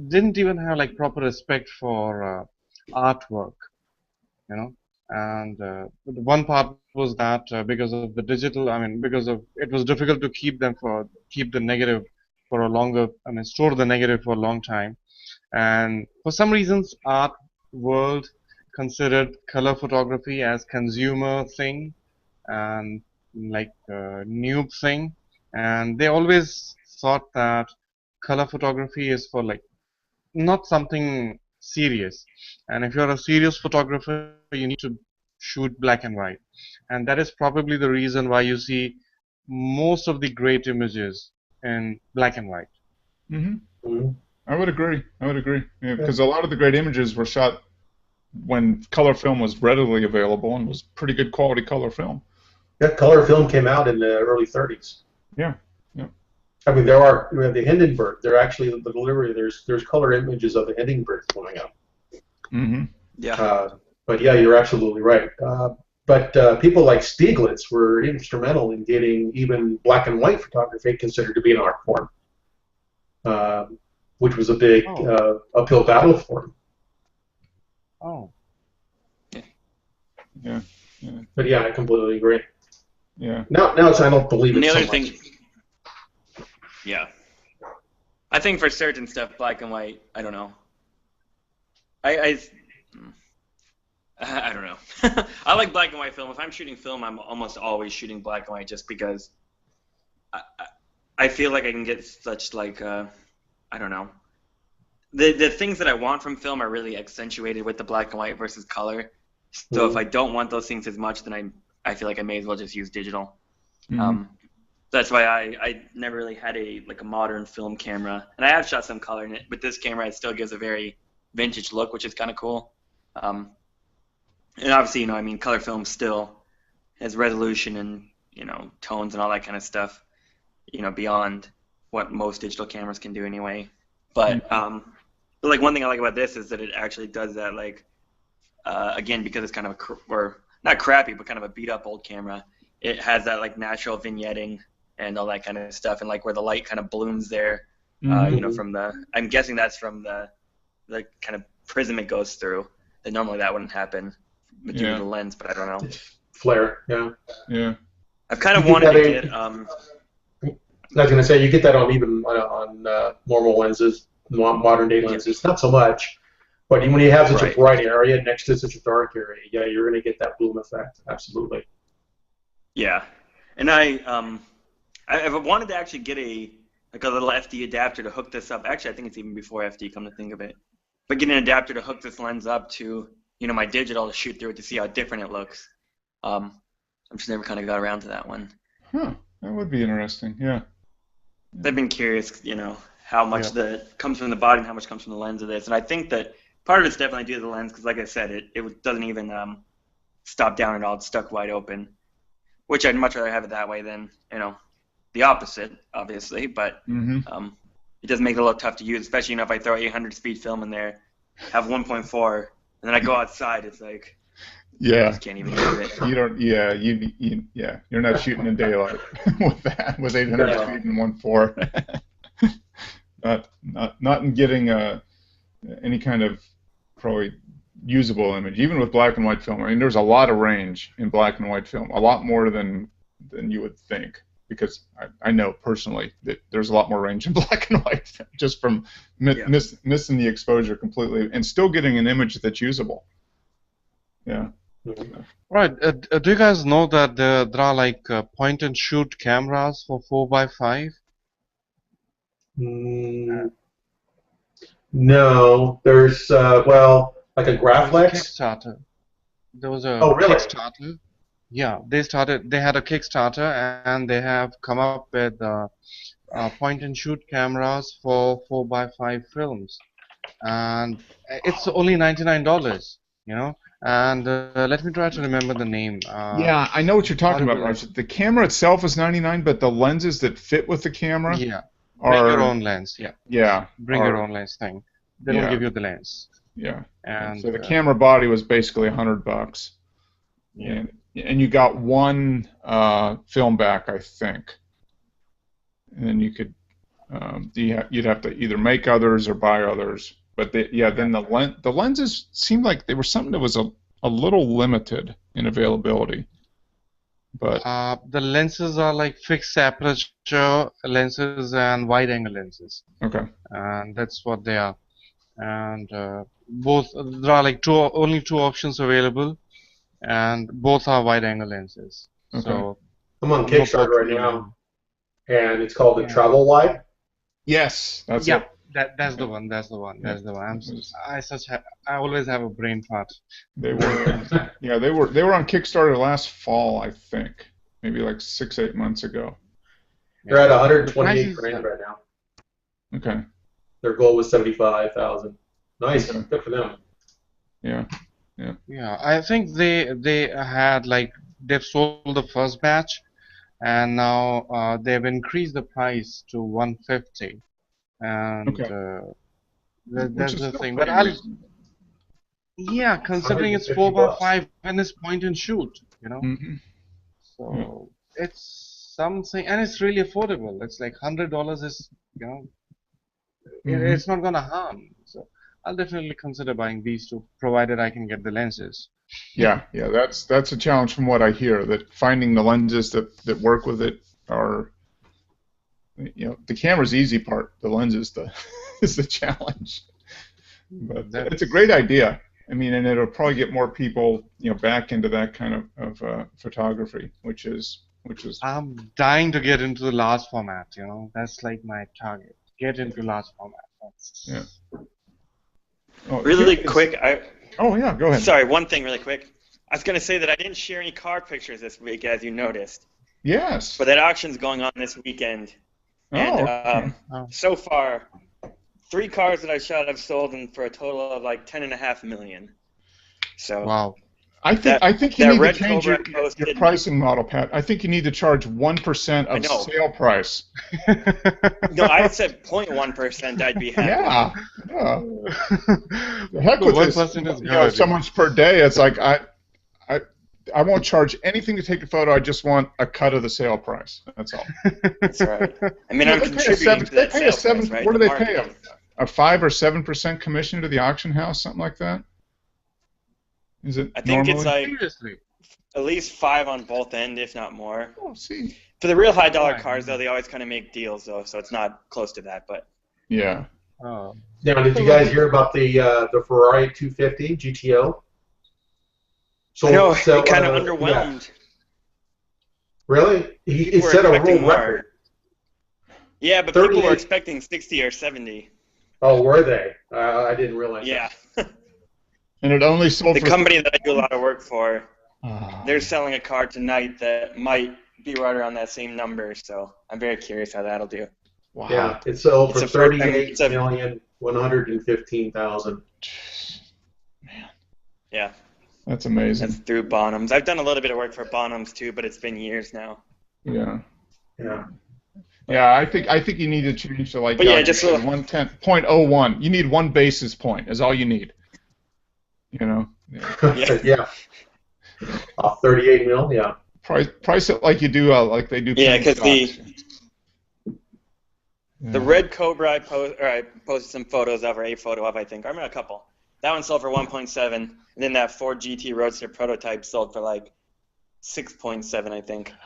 Didn't even have like proper respect for artwork, And one part was that because of the digital, because of it was difficult to keep the negative for a longer, store the negative for a long time, and for some reasons, art world considered color photography as consumer thing and like noob thing, and they always thought that color photography is for like not something serious, and if you're a serious photographer you need to shoot black and white, and that is probably the reason why you see most of the great images in black and white. I would agree. Because a lot of the great images were shot when color film was readily available and was pretty good quality color film. Yeah, color film came out in the early 30s. Yeah. I mean, we have the Hindenburg. They're actually the delivery. There's color images of the Hindenburg going up. Yeah. But yeah, you're absolutely right. But people like Stieglitz were instrumental in getting even black and white photography considered to be an art form, which was a big uphill battle for him. Oh. Yeah. But yeah, I completely agree. Yeah. Now I don't believe it the so other much. thing. Yeah. I think for certain stuff, black and white, I don't know. I don't know. I like black and white film. If I'm shooting film, I'm almost always shooting black and white just because I feel like I can get such like I don't know. The things that I want from film are really accentuated with the black and white versus color. So if I don't want those things as much, then I feel like I may as well just use digital. That's why I never really had a modern film camera, and I have shot some color in it. But this camera, it still gives a very vintage look, which is kind of cool. And obviously, I mean, color film still has resolution and tones and all that kind of stuff, beyond what most digital cameras can do anyway. But like one thing I like about this is that it actually does that, like again, because it's kind of or not crappy, but kind of a beat up old camera. It has that like natural vignetting and all that kind of stuff, and like where the light kind of blooms there, from I'm guessing that's from the kind of prism it goes through. That normally that wouldn't happen due to the lens, but I don't know. Flare, yeah. Yeah. I've kind of wanted to get. I was going to say, you get that on even on normal lenses, modern day lenses. Not so much, but when you have such a bright area next to such a dark area, yeah, you're going to get that bloom effect. Absolutely. Yeah, and I've wanted to actually get a little FD adapter to hook this up. Actually, I think it's even before FD, come to think of it. But get an adapter to hook this lens up to my digital to shoot through it to see how different it looks. I'm just never kind of got around to that one. Huh. That would be interesting. Yeah. I've been curious, how much that comes from the body and how much comes from the lens of this. And I think that part of it's definitely due to the lens because, like I said, it doesn't even stop down at all. It's stuck wide open, which I'd much rather have it that way than, the opposite, obviously. But it does make it a little tough to use, especially, if I throw 800 speed film in there, have 1.4, and then I go outside, it's like, I just can't even use it. You don't. Yeah. You're not shooting in daylight with that with 800 speed and 1.4. not in getting any kind of probably usable image. Even with black and white film, I mean, there's a lot of range in black and white film. A lot more than you would think. Because I know personally that there's a lot more range in black and white just from missing the exposure completely and still getting an image that's usable. Yeah. Right. Do you guys know that there are like point and shoot cameras for 4x5? No. There's like a Graflex. Kickstarter. There was a really? Kickstarter. Yeah, they had a Kickstarter and they have come up with point and shoot cameras for 4x5 films, and it's only $99, and let me try to remember the name. Yeah, I know what you're talking about, Raj. The camera itself is $99, but the lenses that fit with the camera bring your own lens. Bring your own lens thing. They don't give you the lens. Yeah. And so the camera body was basically $100. Yeah. And you got one film back, I think. And then you could, you'd have to either make others or buy others. But then the lenses seemed like they were something that was a little limited in availability. But the lenses are like fixed aperture lenses and wide-angle lenses. Okay. And that's what they are. And both there are like only two options available. And both are wide-angle lenses. Okay. So I'm on Kickstarter right now, and it's called the Travel Wide. Yes, that's it. That's the one. That's the one. I always have a brain fart. They were, they were on Kickstarter last fall, I think, maybe like 6-8 months ago. They're at 128 grand right now. Okay. Their goal was 75,000. Nice, good for them. Yeah. Yeah, I think they had they've sold the first batch, and now they've increased the price to 150, and that's the thing. But considering it's 4x5 and it's point and shoot, so it's something, and it's really affordable. It's like $100 is it's not gonna harm. So I'll definitely consider buying these two, provided I can get the lenses. Yeah, that's a challenge from what I hear. That finding the lenses that work with it are, the camera's the easy part. The lens is the challenge. But it's a great idea. I mean, and it'll probably get more people, back into that kind of photography, which is. I'm dying to get into the large format. That's like my target. Get into large format. Oh, really quick. Go ahead. Sorry, one thing really quick. I was going to say that I didn't share any car pictures this week, as you noticed. Yes. But that auction's going on this weekend. And so far, 3 cars that I shot have sold for a total of like $10.5 million. So wow. I think you need to change your pricing model, Pat. I think you need to charge 1% of sale price. No, I said 0.1%. I'd be happy. Yeah. The heck with this. You know, someone's per day. It's like I won't charge anything to take a photo. I just want a cut of the sale price. That's all. That's right. I mean, I'm contributing to that sale price, right? What do they pay? A 5 or 7% commission to the auction house, something like that? Is it? I think normally? It's like at least 5 on both ends, if not more. Oh, see. For the real high dollar cars, though, they always kind of make deals, though, so it's not close to that. But yeah. Now, did you guys hear about the Ferrari 250 GTO? I know, it kind of underwhelmed. Yeah. Really? It set a world record. Yeah, but people were expecting 60 or 70. Oh, were they? I didn't realize that. And it only sold the company that I do a lot of work for, they're selling a car tonight that might be right around that same number, so I'm very curious how that'll do. Wow. Yeah, it sold for $38,115,000. Man. Yeah. That's amazing. That's through Bonhams. I've done a little bit of work for Bonhams too, but it's been years now. Yeah. Yeah. Yeah, I think you need to change to like just 110.01. You need 1 basis point is all you need. You know. Yeah. Off 38 mil. Yeah. Price it like you do like they do. Yeah, because the red Cobra I posted some photos of, or a photo of, I think. I remember a couple. That one sold for 1.7, and then that Ford GT Roadster prototype sold for like 6.7, I think. Man,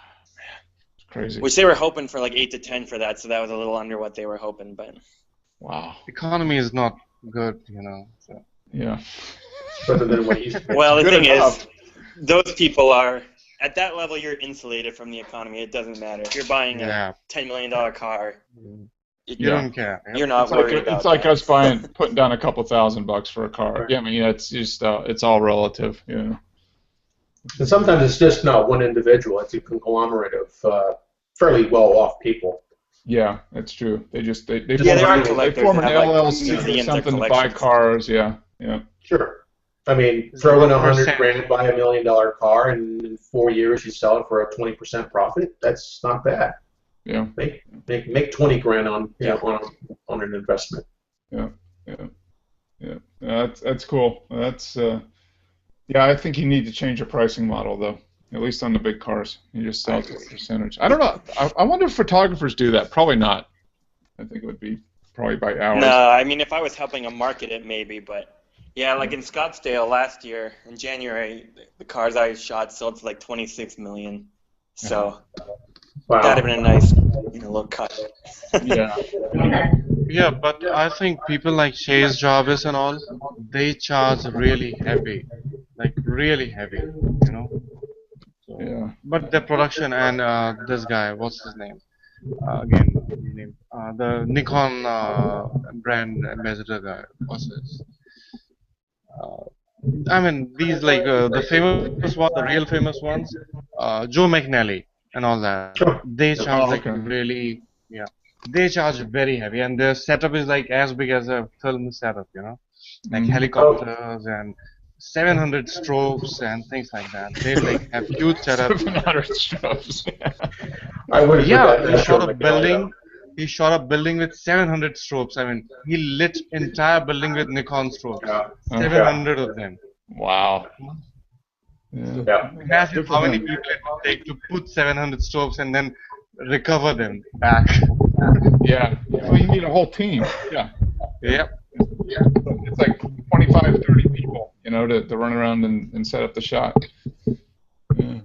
it's crazy. Which they were hoping for like 8 to 10 for that, so that was a little under what they were hoping. But wow, economy is not good, you know. So. Yeah. Well, the thing is, those people are at that level. You're insulated from the economy. It doesn't matter if you're buying a $10 million car. You don't care. You're not worried about It's like us putting down a couple $1,000 for a car. Yeah, I mean, it's just it's all relative, you know. And sometimes it's just not one individual; it's a conglomerate of fairly well-off people. Yeah, that's true. They form an LLC or something to buy cars. Yeah. Sure. I mean, throw in $100,000, buy $1 million car, and in 4 years you sell it for a 20% profit. That's not bad. Yeah. Make $20,000 on an investment. Yeah. That's cool. That's I think you need to change your pricing model though. At least on the big cars, you just sell to a percentage. I don't know. I wonder if photographers do that. Probably not. I think it would be probably by hours. No, I mean if I was helping them market it, maybe, but. Yeah, like in Scottsdale last year, in January, the cars I shot sold for like $26 million. So that'd have been a nice, little cut. Yeah. Yeah, but I think people like Chase Jarvis and all, they charge really heavy, like really heavy, you know. So, yeah. But the production and this guy, what's his name? The Nikon brand ambassador guy, what's his? I mean, these like the famous ones, the real famous ones, Joe McNally and all that. They charge really, they charge very heavy, and their setup is like as big as a film setup, you know, like helicopters and 700 strobes and things like that. They like have huge setups. 700 strobes. He shot a building. He shot a building with 700 strobes. I mean, he lit entire building with Nikon strobes. 700 of them. Wow. Imagine how many people it would take to put 700 strobes and then recover them back. Yeah. Well, you need a whole team. Yeah. Yep. It's like 25, 30 people, to run around and set up the shot. Yeah.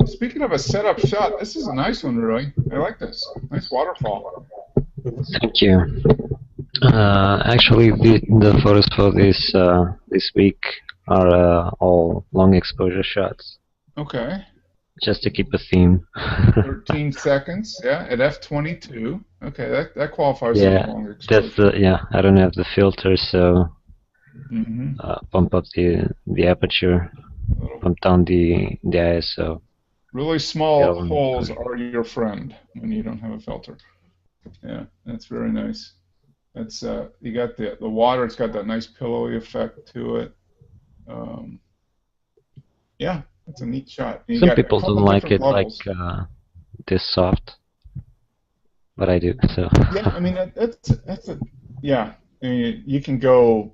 Speaking of a setup shot, this is a nice one, Roy. I like this. Nice waterfall. Thank you. Actually, the photos for this week are all long exposure shots. Okay. Just to keep a theme. 13 seconds, at f/22. Okay, that qualifies as long exposure. I don't have the filter, so bump up the aperture, bump down the ISO. Really small holes are your friend when you don't have a filter. Yeah, that's very nice. That's you got the water. It's got that nice pillowy effect to it. Yeah, it's a neat shot. Some people don't like it levels. Like this soft, but I do. So yeah, I mean that's a yeah. I mean, you can go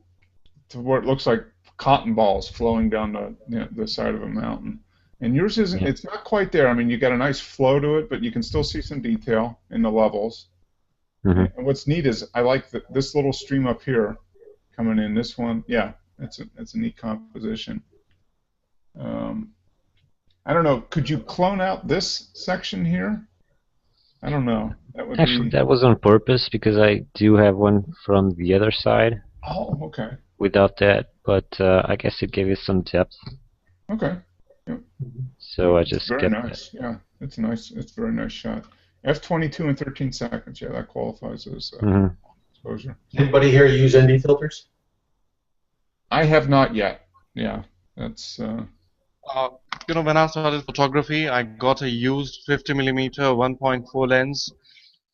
to where it looks like cotton balls flowing down the side of a mountain. And yours isn't. Yeah. It's not quite there. I mean, you got a nice flow to it, but you can still see some detail in the levels. And what's neat is I like this little stream up here coming in. This one, yeah, that's a neat composition. I don't know. Could you clone out this section here? I don't know. That would actually that was on purpose because I do have one from the other side. Oh, okay. Without that, but I guess it gave it some depth. Okay. Yep. So I just very nice. That. Yeah, it's nice. It's a very nice shot. F22 in 13 seconds. Yeah, that qualifies as exposure. Anybody here use ND filters? I have not yet. Yeah, that's. You know, when I started photography, I got a used 50mm 1.4 lens,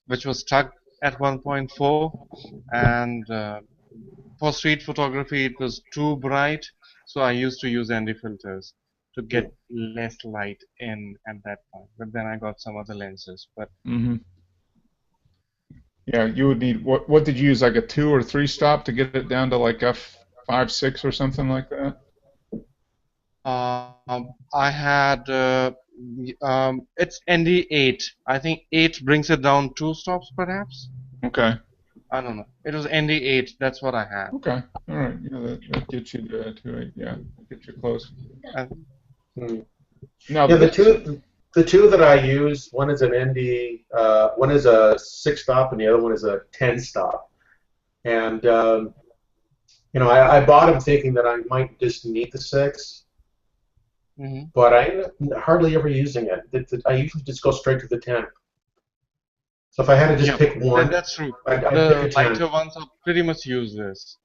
which was stuck at 1.4, and for street photography, it was too bright, so I used to use ND filters to get less light in at that point. But then I got some other lenses. But yeah, you would need what did you use, like a 2 or 3 stop to get it down to like f5, 6 or something like that? I had it's ND8. I think 8 brings it down 2 stops perhaps. Okay. I don't know. It was ND8. That's what I had. Okay. All right. Yeah, that gets you to it. Yeah, that gets you close. Now, yeah, the two that I use, one is an ND, one is a 6 stop, and the other one is a 10 stop. And you know, I bought them thinking that I might just need the 6. But I end up hardly ever using it. I usually just go straight to the 10. So if I had to just pick one, that's true. The lighter ones are pretty much useless.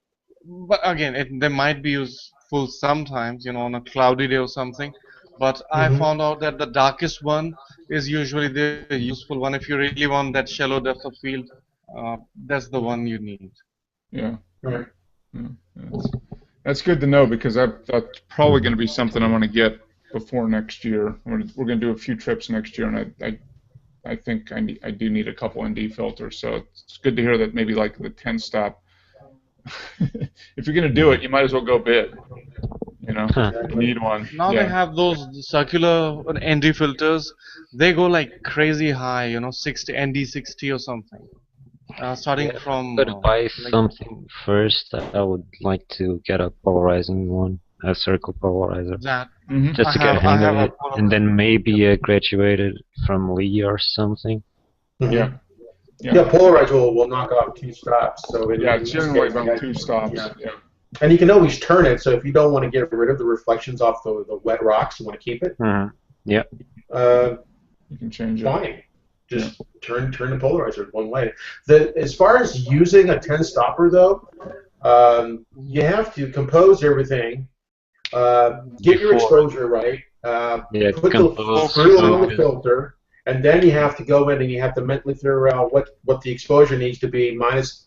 But again, they might be useful sometimes, you know, on a cloudy day or something. But I found out that the darkest one is usually the useful one. If you really want that shallow depth of field, that's the one you need. Yeah. Right. Yeah, that's good to know because that's probably going to be something I'm going to get before next year. We're going to do a few trips next year, and I think I do need a couple ND filters. So it's good to hear that maybe like the 10 stop. If you're going to do it, you might as well go big. You know, you need one. Now they have those circular ND filters. They go like crazy high. You know, 60 ND 60 or something. Starting from. But buy something first. I would like to get a polarizing one, a circle polarizer, just to get a hang of it, and then maybe graduated from Lee or something. Yeah. Yeah, polarizer will knock off 2 stops. So it's generally about 2 stops. Yeah. And you can always turn it. So if you don't want to get rid of the reflections off the wet rocks, you want to keep it. Yeah. You can change it. Fine. Just turn the polarizer one way. As far as using a 10 stopper though, you have to compose everything, get your exposure right, put the screw on the filter, and then you have to go in and you have to mentally figure out what the exposure needs to be minus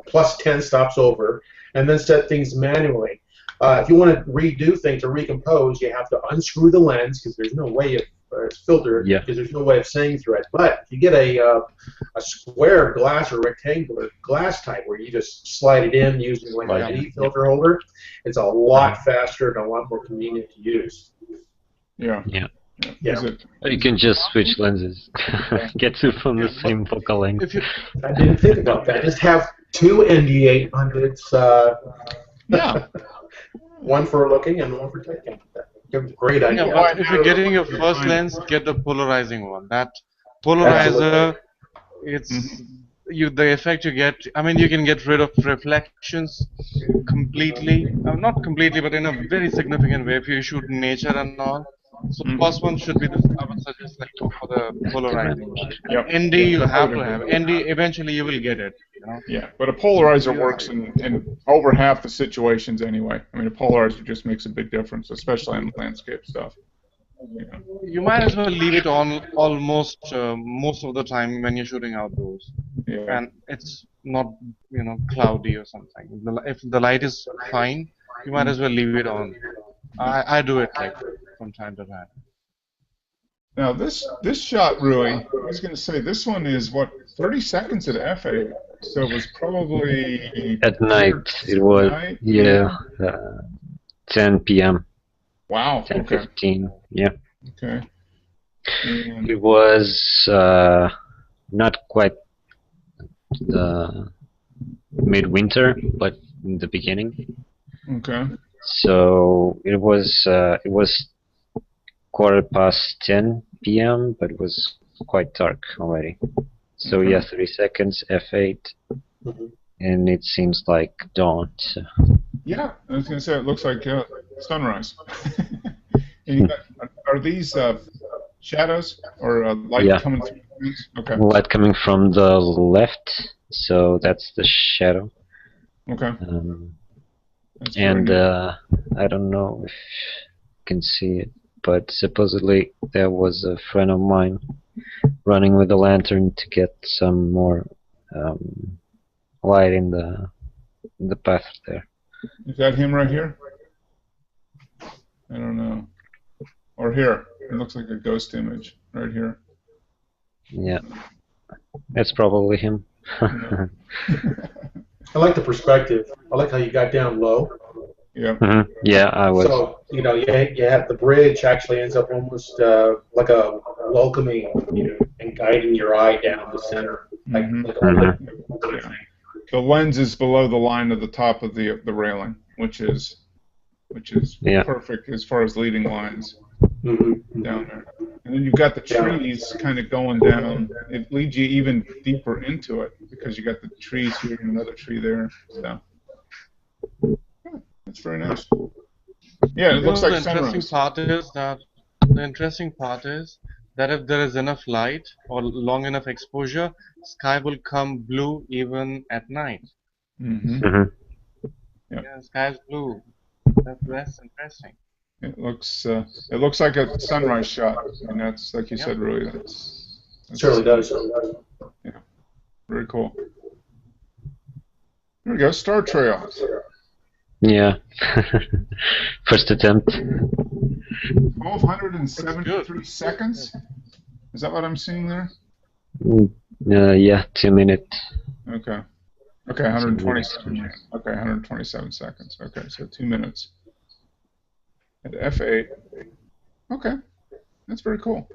plus 10 stops over, and then set things manually. If you want to redo things or recompose, you have to unscrew the lens because there's no way of filter because there's no way of seeing through it. But if you get a square glass or rectangular glass type where you just slide it in using like an ND filter holder, it's a lot faster and a lot more convenient to use. Yeah. You can just switch lenses. Get 2 from the same focal length. I didn't think about that. Just have 2 ND800s. One for looking and one for taking. Great idea. Yeah, if you're getting your first lens, get the polarizing one. That polarizer, the effect you get. I mean, you can get rid of reflections completely. Not completely, but in a very significant way. If you shoot nature and all. So the first one should be I would suggest like for the polarizing. ND you have to have. ND eventually you will get it. You know? Yeah, but a polarizer works in over half the situations anyway. I mean, a polarizer just makes a big difference, especially in landscape stuff. You might as well leave it on almost most of the time when you're shooting outdoors, and it's not cloudy or something. If the light is fine, you might as well leave it on. I do it like from time to time. Now this shot, Rui, I was going to say this one is what 30 seconds at f8, so it was probably at night. It was night? 10 p.m. Wow. 10:15. Yeah. Okay. And it was not quite the midwinter, but in the beginning. Okay. So it was 10:15 p.m., but it was quite dark already. So Okay. yeah, 30 seconds, f8, and it seems like dawn. So. Yeah, I was going to say it looks like sunrise. And you got, are these shadows or light coming through? Okay. Light coming from the left, so that's the shadow. Okay. And I don't know if you can see it, but supposedly there was a friend of mine running with a lantern to get some more light in the path there. Is that him right here? I don't know. Or here. It looks like a ghost image right here. Yeah. That's probably him. I like the perspective. I like how you got down low. Yeah. Mm-hmm. Yeah, I was. So, you have the bridge actually ends up almost like a welcoming and guiding your eye down the center. Like yeah. The lens is below the line of the top of the railing, which is perfect as far as leading lines down there. And then you've got the trees kind of going down. It leads you even deeper into it because you got the trees here and another tree there. So that's very nice. Yeah, it looks like sunrise. The interesting part is that if there is enough light or long enough exposure, sky will come blue even at night. Yeah, sky's blue. That's interesting. It looks like a sunrise shot, and that's like you said, really. That's certainly does. Yeah, very cool. There we go, Star Trail. Yeah, first attempt. 1,273 seconds. Is that what I'm seeing there? Yeah, 2 minutes. Okay. Okay, 127. Okay, 127 seconds. Okay, so 2 minutes. At f8. Okay, that's very cool.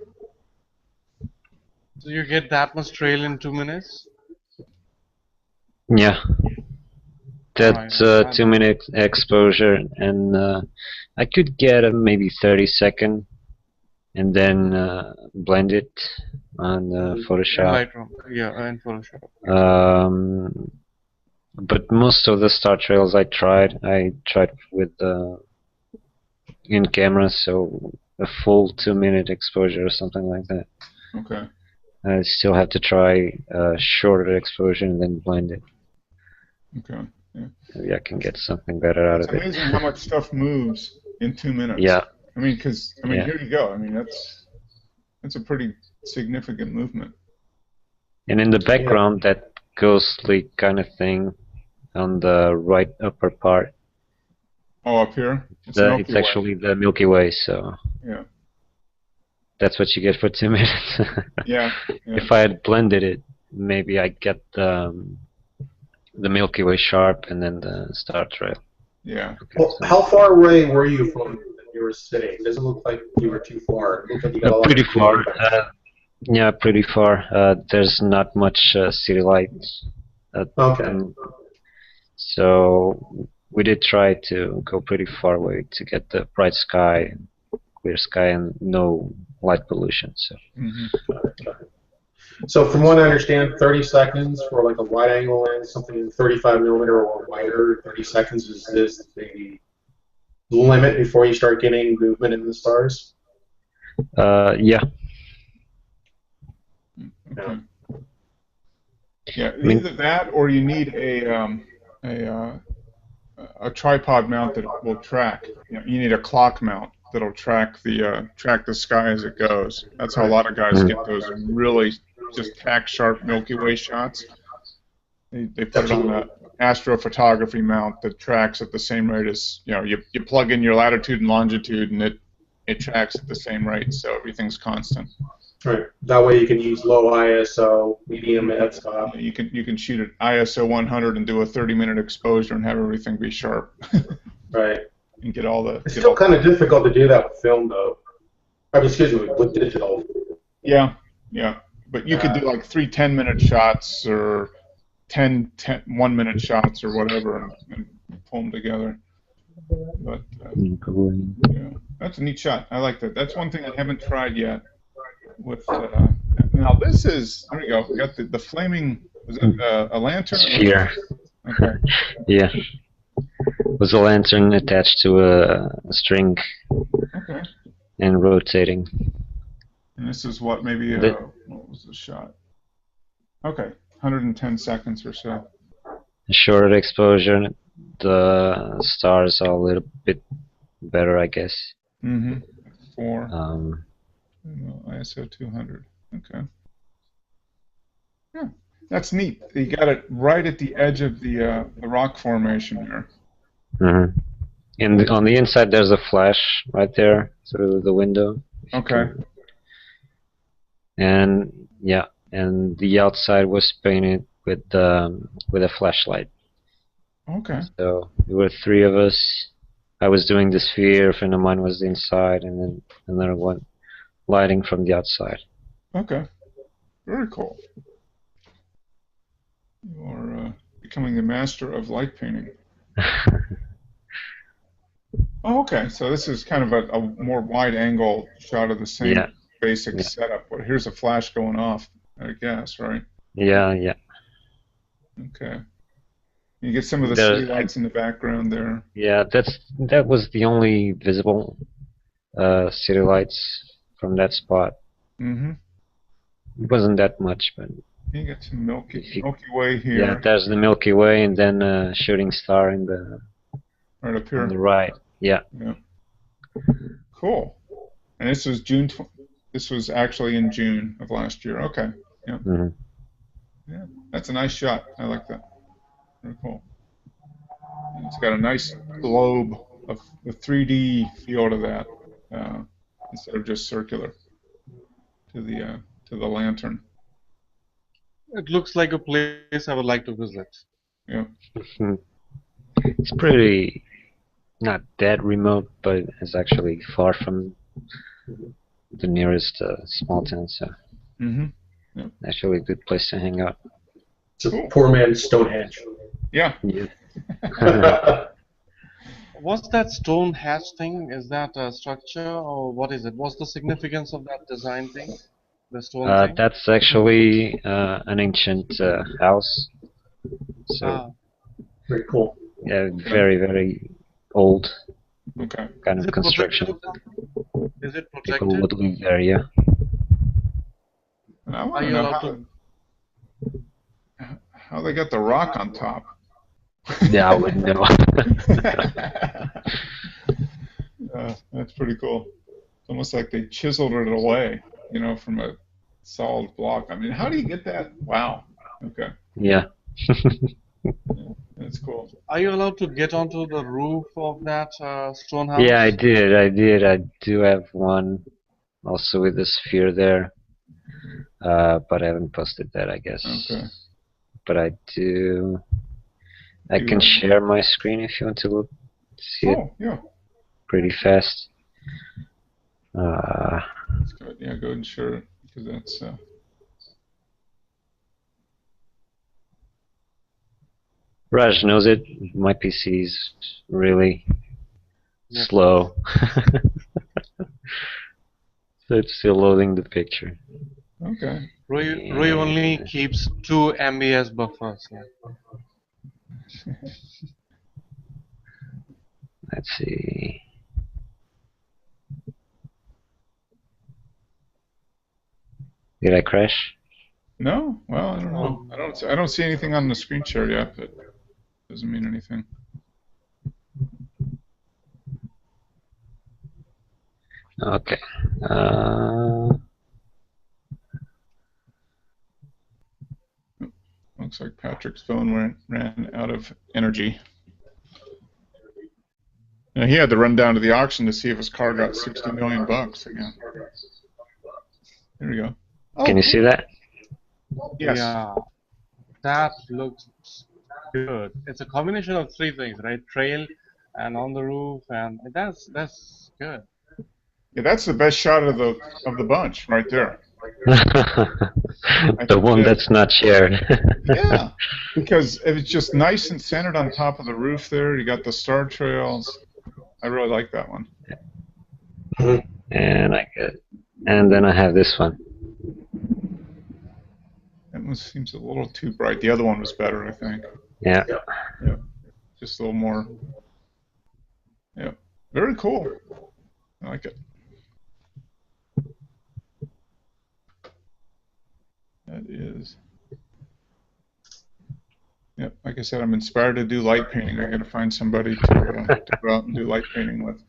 So you get that much trail in 2 minutes? Yeah. That's 2 minute exposure, and I could get a maybe 30-second, and then blend it on Photoshop. Lightroom, yeah, in Photoshop. But most of the star trails I tried with in camera, so a full 2 minute exposure or something like that. Okay. I still have to try shorter exposure and then blend it. Okay. Yeah. Maybe I can get something better out of it. It's amazing how much stuff moves in 2 minutes. Yeah. I mean, here you go. I mean, that's a pretty significant movement. And in the background, that ghostly kind of thing on the right upper part. Oh, up here? It's actually the Milky Way, so. Yeah. That's what you get for 2 minutes. Yeah. If I had blended it, maybe I'd get the Milky Way sharp and then the Star Trail. Yeah. Well, how far away were you from you were sitting? It doesn't look like you were too far. It looked like you got a lot pretty far. Yeah, pretty far. There's not much city light. Okay. So we did try to go pretty far away to get the bright sky, clear sky, and no light pollution. So. So from what I understand, 30 seconds for like a wide-angle lens, something 35 millimeter or wider. 30 seconds is the limit before you start getting movement in the stars. Yeah. Okay. Yeah, either that or you need a tripod mount that will track. You need a clock mount that'll track the sky as it goes. That's how a lot of guys get those really just tack sharp Milky Way shots. They put it on an astrophotography mount that tracks at the same rate as you plug in your latitude and longitude, and it tracks at the same rate, so everything's constant. Right. That way you can use low ISO, medium f-stop. You can shoot at ISO 100 and do a 30-minute exposure and have everything be sharp. Right. And get all the. It's still kind of difficult to do that with film, though. Excuse me, with digital. Yeah. But you could do like 3 10-minute shots or 10 1-minute shots or whatever and pull them together. But yeah, that's a neat shot. I like that. That's one thing I haven't tried yet. With now this is there we go. We got the flaming. Was it a lantern? Sphere. Okay. Yeah. It was a lantern attached to a string. Okay. And rotating. And this is what maybe what was the shot? Okay, 110 seconds or so. A shorter exposure. The stars are a little bit better, I guess. Mm-hmm. 4. ISO 200. Okay. Yeah, that's neat. You got it right at the edge of the rock formation here. Mm-hmm. And on the inside, there's a flash right there through the window. Okay. And yeah, and the outside was painted with a flashlight. Okay. So there were 3 of us. I was doing the sphere. A friend of mine was inside, and then another one lighting from the outside. Okay. Very cool. You are becoming the master of light painting. Oh, okay. So this is kind of a more wide-angle shot of the same basic setup. Well, here's a flash going off, I guess, right? Yeah. Okay. You get some of the city lights in the background there. Yeah, that was the only visible city lights from that spot. Mm-hmm. It wasn't that much, but you get some Milky Way here. Yeah, there's the Milky Way, and then a shooting star in the right up here on the right. Yeah. Cool. And this was June. This was actually in June of last year. Okay. Yeah. Mm-hmm. Yeah, that's a nice shot. I like that. Very cool. And it's got a nice globe of the 3D feel to that, instead of just circular to the lantern. It looks like a place I would like to visit. Yeah. It's pretty not that remote, but it's actually far from the nearest small town, so actually a good place to hang out. It's a poor man's Stonehenge. Yeah. What's that Stonehenge thing? Is that a structure or what is it? What's the significance of that design thing? The stone thing? That's actually an ancient house. So very cool. Yeah, very, very old kind of construction. Is it protected? People would live there, yeah. And I want to know how they got the rock on top. Yeah, I wouldn't know. That's pretty cool. It's almost like they chiseled it away, from a solid block. I mean, how do you get that? Wow. Okay. Yeah. That's cool. Are you allowed to get onto the roof of that stone house? Yeah, I did. I do have one also with a sphere there. But I haven't posted that, I guess. Okay. But I do. I can share my screen if you want to look. See it. Yeah. Pretty fast. That's good. Yeah, go ahead and share it because that's. Raj knows it. My PC is really slow. So it's still loading the picture. Okay. Roy only keeps 2 MBs buffers. Let's see. Did I crash? No. Well, I don't know. I don't see anything on the screen share yet, but doesn't mean anything. Okay. Looks like Patrick's phone ran out of energy. Now, he had to run down to the auction to see if his car got 60 million bucks again. There we go. Oh, can you see that? Yes. Yeah, that looks good. It's a combination of three things, right? Trail and on the roof, and that's good. Yeah, that's the best shot of the bunch right there. The one that's not shared. Yeah, because it was just nice and centered on top of the roof there. You got the star trails. I really like that one. And then I have this one. That one seems a little too bright. The other one was better, I think. Yeah. Yeah. Just a little more. Yeah. Very cool. I like it. That is. Yeah, like I said, I'm inspired to do light painting. I got to find somebody to go out and do light painting with.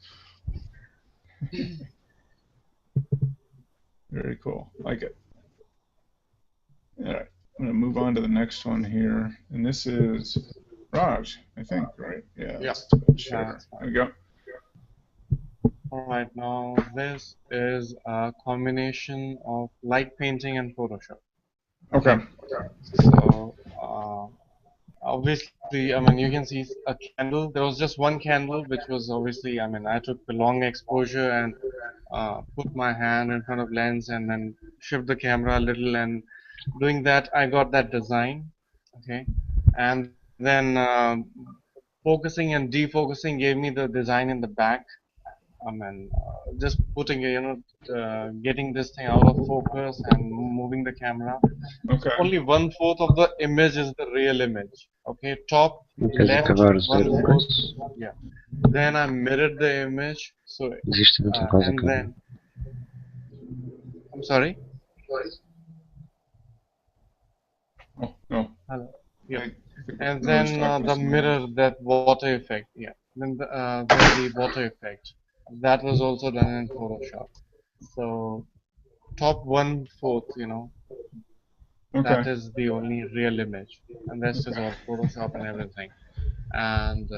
Very cool. Like it. All right, I'm going to move on to the next one here, and this is Raj, I think, right? Yeah. Yeah. Sure. There we go. Alright, now this is a combination of light painting and Photoshop. Okay. So, obviously, I mean, you can see a candle. There was just one candle, which was obviously, I mean, I took the long exposure and put my hand in front of lens and then shift the camera a little, and doing that, I got that design. Okay. And then focusing and defocusing gave me the design in the back. I mean, just putting, getting this thing out of focus and moving the camera. Okay. Only 1/4 of the image is the real image. Okay, top left 1/4. Yeah. Then I mirrored the image. So and then. I'm sorry. Oh no. Hello. Yeah. And then the mirror, that water effect. Yeah. Then the water effect. That was also done in Photoshop. So top 1/4, that is the only real image, and rest is all Photoshop and everything. And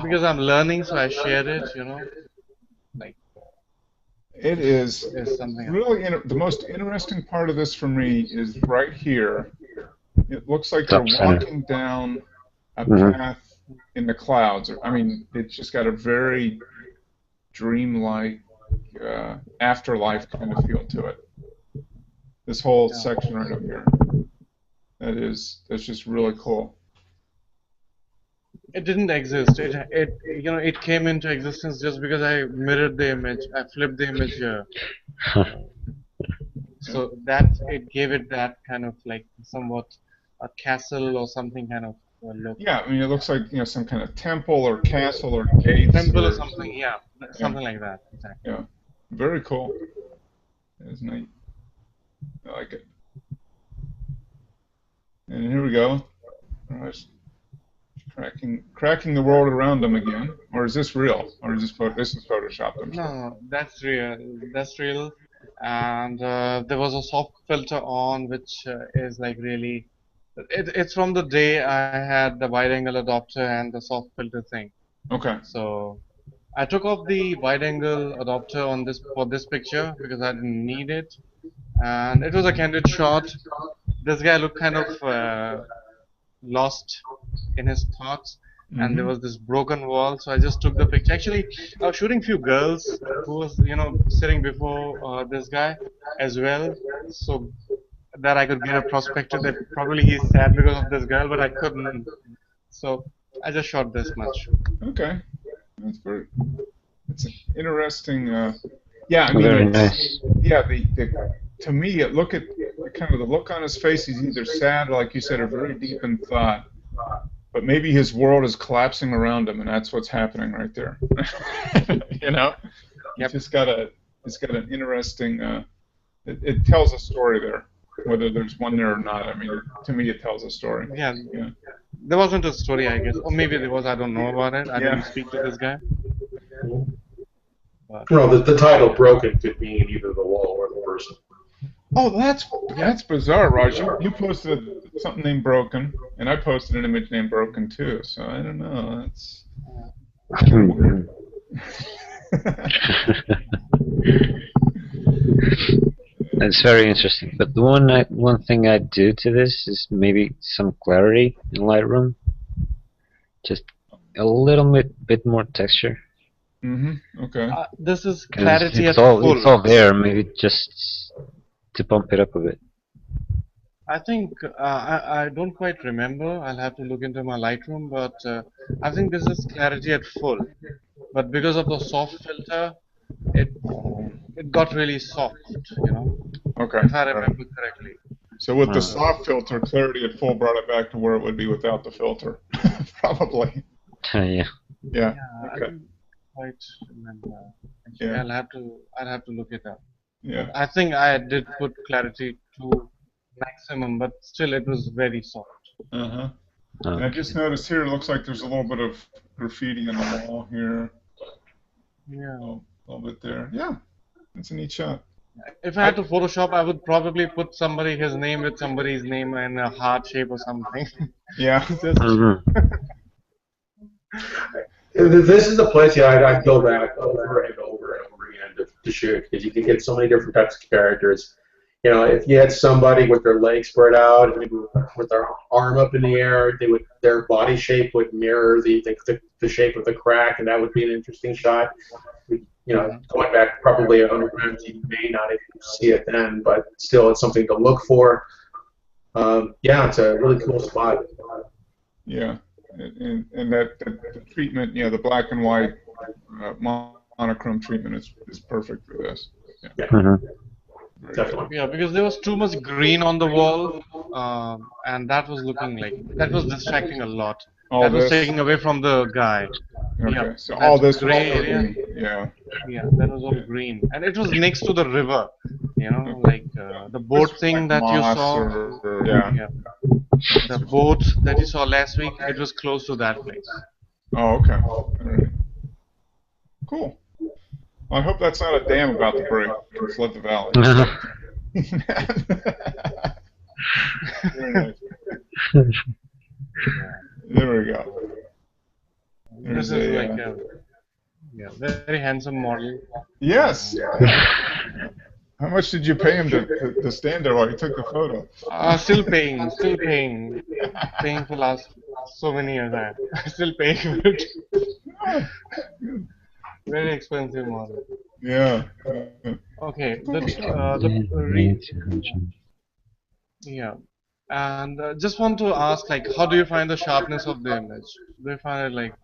because I'm learning, so I share it, like. It is something really the most interesting part of this for me is right here. It looks like you're walking down a path in the clouds. I mean, it's just got a very dreamlike afterlife kind of feel to it. This whole section right up here. That's just really cool. It didn't exist. It came into existence just because I mirrored the image. I flipped the image here. So that it gave it that kind of like somewhat a castle or something kind of look. Yeah, I mean it looks like some kind of temple or castle or gates. Temple or something, yeah, something like that. Exactly. Yeah, very cool. It's neat. I like it. And here we go. Cracking the world around them again. Or is this real? Or is this Photoshopped? No, that's real. That's real. And there was a soft filter on, which is like really. It's from the day I had the wide-angle adapter and the soft filter thing. Okay. So I took off the wide-angle adapter on for this picture because I didn't need it, and it was a candid shot. This guy looked kind of lost in his thoughts, and there was this broken wall. So I just took the picture. Actually, I was shooting few girls who was sitting before this guy as well, so that I could get a perspective that probably he's sad because of this girl, but I couldn't. So I just shot this much. Okay, that's very. It's an interesting. Yeah, I mean, very nice. Yeah, to me, look at kind of the look on his face. He's either sad, or like you said, or very deep in thought. But maybe his world is collapsing around him, and that's what's happening right there. Yep. It's got an interesting. It tells a story there. Whether there's one there or not, I mean, to me it tells a story. Yeah. There wasn't a story, I guess, or maybe there was. I don't know about it. I didn't speak to this guy. Well, the title "broken" could mean either the wall or the person. Oh, that's bizarre, Raj. You posted something named Broken, and I posted an image named Broken too. So I don't know. That's weird. That's very interesting. But the one thing I'd do to this is maybe some clarity in Lightroom, just a little bit more texture. Okay. This is clarity at full. It's all there. Maybe just to bump it up a bit. I think I don't quite remember. I'll have to look into my Lightroom, but I think this is clarity at full. But because of the soft filter, it got really soft, you know. Okay. If I remember correctly. So with the soft filter, clarity at full brought it back to where it would be without the filter, probably. Yeah. Yeah. I don't quite remember. Actually, Yeah. I'll have to look it up. Yeah. I think I did put clarity to maximum, but still it was very soft. And I just noticed here, it looks like there's a little bit of graffiti on the wall here. Yeah. A little bit there. Yeah. It's a neat shot. If I had to Photoshop, I would probably put his name with somebody's name in a heart shape or something. Yeah. This is a place I'd go back over and over and over again to shoot, because you can get so many different types of characters. You know, if you had somebody with their legs spread out, maybe with their arm up in the air, their body shape would mirror the shape of the crack, and that would be an interesting shot. You know, going back probably 100 times, you may not even see it then, but still, it's something to look for. Yeah, it's a really cool spot. Yeah, and that the treatment, you know, the black and white monochrome treatment is perfect for this. Yeah. Definitely. Yeah, because there was too much green on the wall, and that was distracting a lot. That was taking away from the guy. Okay, Yeah, so all this gray was area. Yeah. Yeah, that was all green, and it was next to the river. You know, like the boat thing that you saw. Yeah. The boat that you saw last week, it was close to that place. Oh, okay. All right. Cool. Well, I hope that's not a dam about to break to flood the valley. Very nice. There we go. This is like a very handsome model. Yes. How much did you pay him to stand there while he took the photo? Still paying for last so many years. Still paying for it. Very expensive model. Yeah. Okay. Yeah. And just want to ask, like, how do you find the sharpness of the image? Do you find it like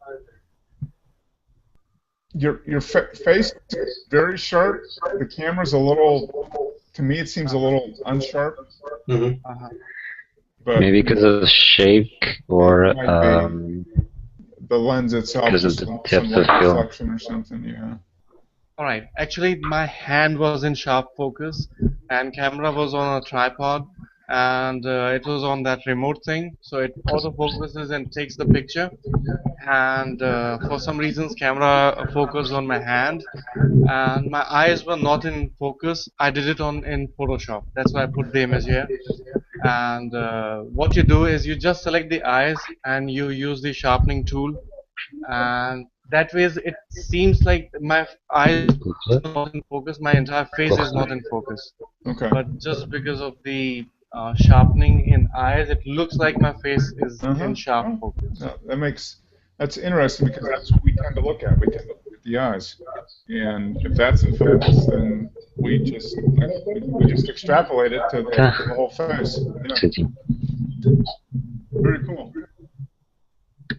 your face is very sharp. The camera's a little, to me, it seems a little unsharp. But maybe because of the shake or the lens itself, because of the depth of field reflection or something. Yeah. All right. Actually, my hand was in sharp focus, and camera was on a tripod, and it was on that remote thing, so it auto focuses and takes the picture. And for some reasons, camera focused on my hand, and my eyes were not in focus. I did it in Photoshop. That's why I put the image here. And what you do is you just select the eyes and you use the sharpening tool, and that way it seems like my eyes are not in focus, my entire face is not in focus. Okay. But just because of the sharpening in eyes, it looks like my face is in sharp focus. No, that's interesting, because that's what we tend to look at. We tend to look at the eyes, and if that's in focus, then we just extrapolate it to the whole face. Yeah. Very cool.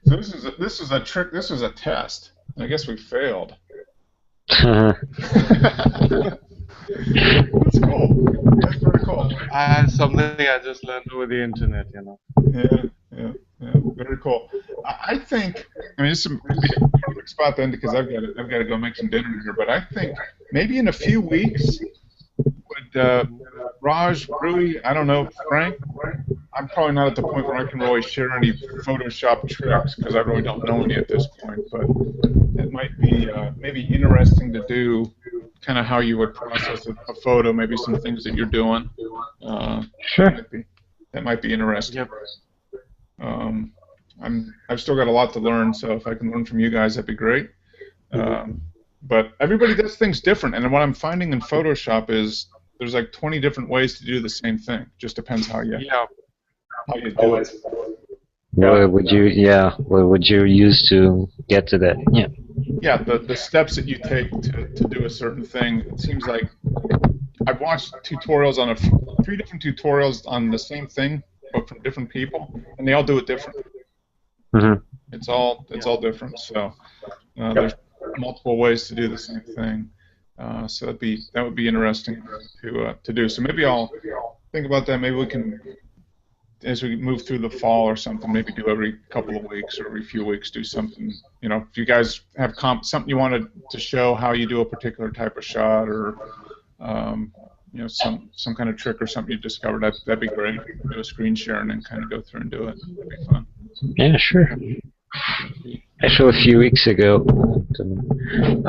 So this is a trick. This is a test. I guess we failed. That's cool. That's pretty cool. Something I just learned over the internet, you know. Yeah. Very cool. I think. I mean, this is a perfect spot then, because I've got to go make some dinner here. But I think maybe in a few weeks, would Raj, Rui, I don't know, Frank, I'm probably not at the point where I can really share any Photoshop tricks because I really don't know any at this point. But it might be maybe interesting to do, kind of how you would process a photo, maybe some things that you're doing. Sure. That might be interesting. Yep. I've still got a lot to learn, so if I can learn from you guys, that'd be great. But everybody does things different, and what I'm finding in Photoshop is there's like 20 different ways to do the same thing. Just depends how you do it. What would you use to get to that? Yeah. Yeah, the steps that you take to do a certain thing. It seems like I've watched tutorials on 3 different tutorials on the same thing, but from different people, and they all do it differently. Mm-hmm. It's all different. So there's multiple ways to do the same thing. So that would be interesting to do. So maybe I'll think about that. Maybe we can, as we move through the fall or something, maybe do every couple of weeks or every few weeks do something. You know, if you guys have something you wanted to show how you do a particular type of shot, or you know, some kind of trick or something you discovered, that'd be great. Do a screen share and then kind of go through and do it. That'd be fun. Yeah, sure. Actually, a few weeks ago, when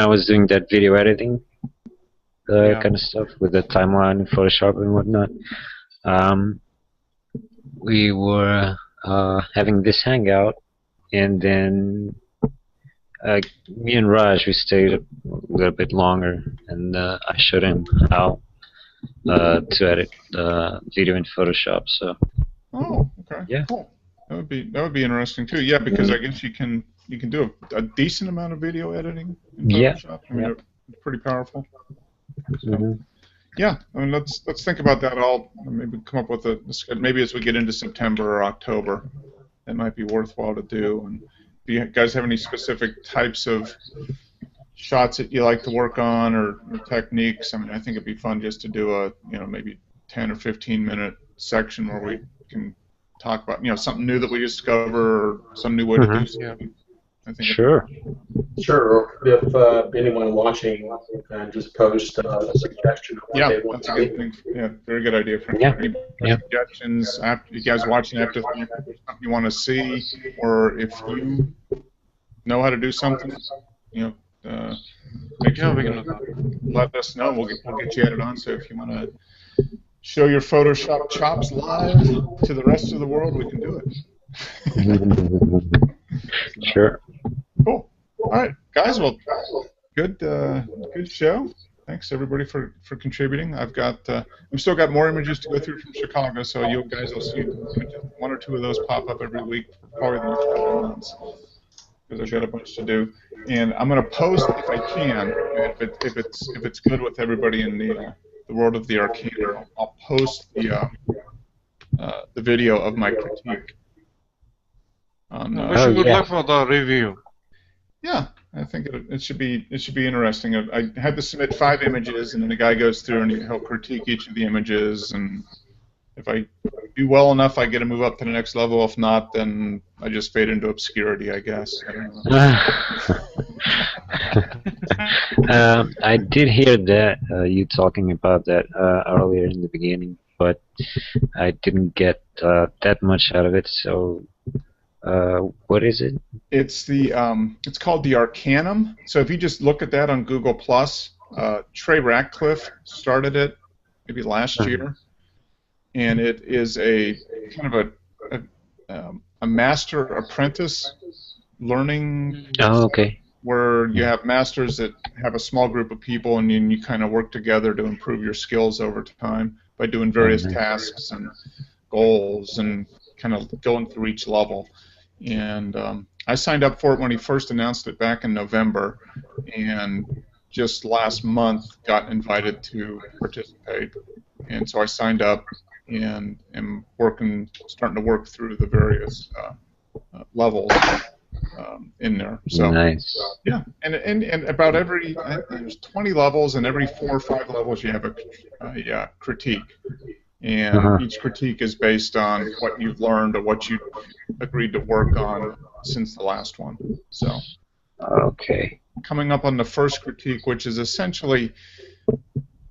I was doing that video editing kind of stuff with the timeline and Photoshop and whatnot, we were having this hangout, and then me and Raj, we stayed a little bit longer, and I showed him how to edit video in Photoshop. So. Oh, okay. Yeah. Cool. That would be interesting too. Yeah, because I guess you can do a decent amount of video editing in Photoshop. I mean, it's pretty powerful. So, yeah, I mean, let's think about that. I'll maybe come up with maybe as we get into September or October, that might be worthwhile to do. And do you guys have any specific types of shots that you like to work on, or techniques? I mean, I think it'd be fun just to do maybe 10 or 15-minute section where we can talk about something new that we discover, or some new way to do something. I think sure. Sure. If anyone watching can just post a suggestion of what they want to do. Thing. Yeah, very good idea. Any suggestions? After you guys watching, after something you want to see, or if you know how to do something, make sure we can let us know. We'll get you added on. So if you want to show your Photoshop chops live to the rest of the world, we can do it. Sure. Cool. All right, guys. Well, good show. Thanks everybody for contributing. I've still got more images to go through from Chicago, so you guys will see 1 or 2 of those pop up every week for probably the next couple of months, because I've got a bunch to do. And I'm going to post, if I can, if it's good with everybody in the world of the Arcana, I'll post the video of my critique. Wish you good luck for the review. Yeah, I think it should be interesting. I had to submit 5 images, and then the guy goes through and he'll critique each of the images, and if I do well enough, I get to move up to the next level. If not, then I just fade into obscurity, I guess. I don't know. I did hear that you talking about that earlier in the beginning, but I didn't get that much out of it. So. What is it? It's it's called the Arcanum. So if you just look at that on Google+, Trey Ratcliffe started it maybe last year, and it is a kind of a master apprentice learning. Oh, okay. Where you have masters that have a small group of people, and you kind of work together to improve your skills over time by doing various tasks and goals and kind of going through each level. And I signed up for it when he first announced it back in November, and just last month got invited to participate. And so I signed up and am starting to work through the various levels in there. So nice. Yeah, and about there's 20 levels, and every 4 or 5 levels you have a critique. And each critique is based on what you've learned or what you agreed to work on since the last one. So, okay. Coming up on the first critique, which is essentially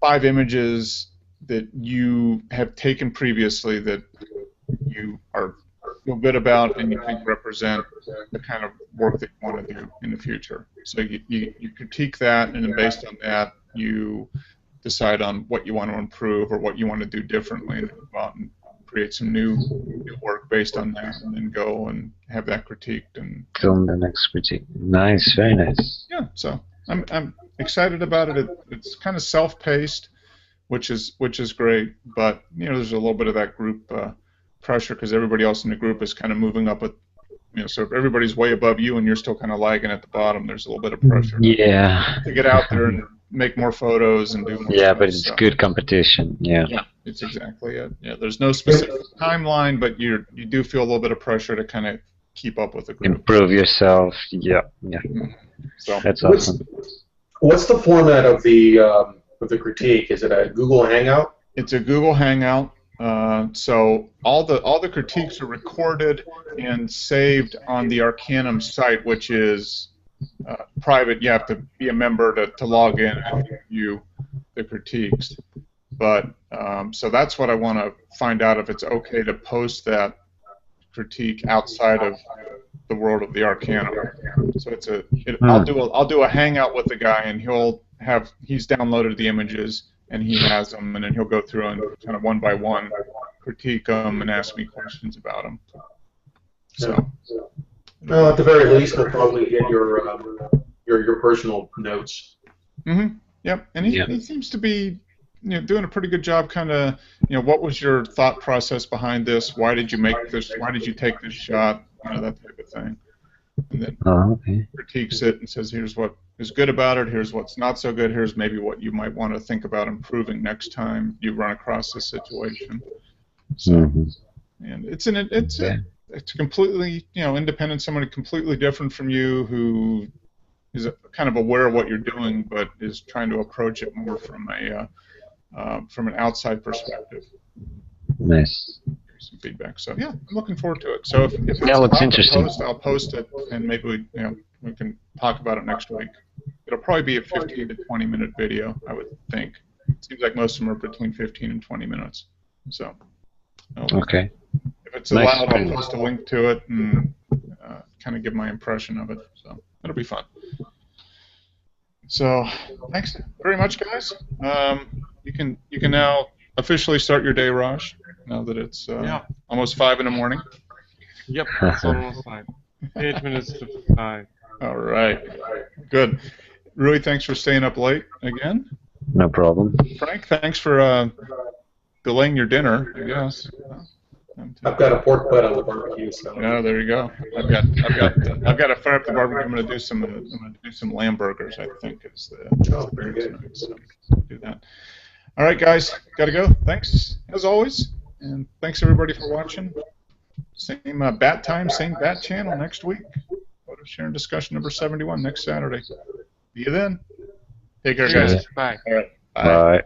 5 images that you have taken previously that you feel good about and you think represent the kind of work that you want to do in the future. So you critique that, and then based on that, you decide on what you want to improve or what you want to do differently, and then go out and create some new work based on that, and then go and have that critiqued and film the next critique. Nice, very nice. Yeah, so I'm excited about it. It's kind of self-paced, which is great, but there's a little bit of that group pressure because everybody else in the group is kind of moving up with, so if everybody's way above you and you're still kind of lagging at the bottom, there's a little bit of pressure. Yeah. To get out there and make more photos and do more stuff, but it's good competition. Yeah. Yeah, it's exactly it. Yeah, there's no specific timeline, but you do feel a little bit of pressure to kind of keep up with the group. Improve yourself. Yeah. So that's awesome. What's the format of the critique? Is it a Google Hangout? It's a Google Hangout. So all the critiques are recorded and saved on the Arcanum site, which is private. You have to be a member to log in and view the critiques. But so that's what I want to find out, if it's okay to post that critique outside of the world of the Arcanum. So I'll do a hangout with the guy, and he's downloaded the images and he has them, and then he'll go through and kind of one by one critique them and ask me questions about them. So. Well, at the very least, we'll probably get your personal notes. Mm-hmm. Yep. And he seems to be doing a pretty good job. Kind of, what was your thought process behind this? Why did you make this? Why did you take this shot? That type of thing. And then critiques it and says, here's what is good about it. Here's what's not so good. Here's maybe what you might want to think about improving next time you run across this situation. So, and it's completely, independent, somebody completely different from you who is kind of aware of what you're doing, but is trying to approach it more from an outside perspective. Nice. Some feedback. So yeah, I'm looking forward to it. So if it's looks interesting. I'll post it, and maybe we can talk about it next week. It'll probably be a 15 to 20 minute video, I would think. It seems like most of them are between 15 and 20 minutes. So. Okay. If it's allowed, I'll post a link to it and kind of give my impression of it. So it'll be fun. So thanks very much, guys. You can now officially start your day, Raj. Now that it's almost 5 in the morning. Yep, it's almost 5. 8 minutes to 5. All right. Good. Rui, thanks for staying up late again. No problem. Frank, thanks for delaying your dinner, I guess. I've got a pork butt on the barbecue. So. Yeah, there you go. I've got to fire up the barbecue. I'm going to do some lamb burgers. I think is the. Very good. So do that. All right, guys, got to go. Thanks as always, and thanks everybody for watching. Same bat time, same bat channel next week. Photo sharing discussion number 71 next Saturday. See you then. Take care, guys. Bye. All right. Bye.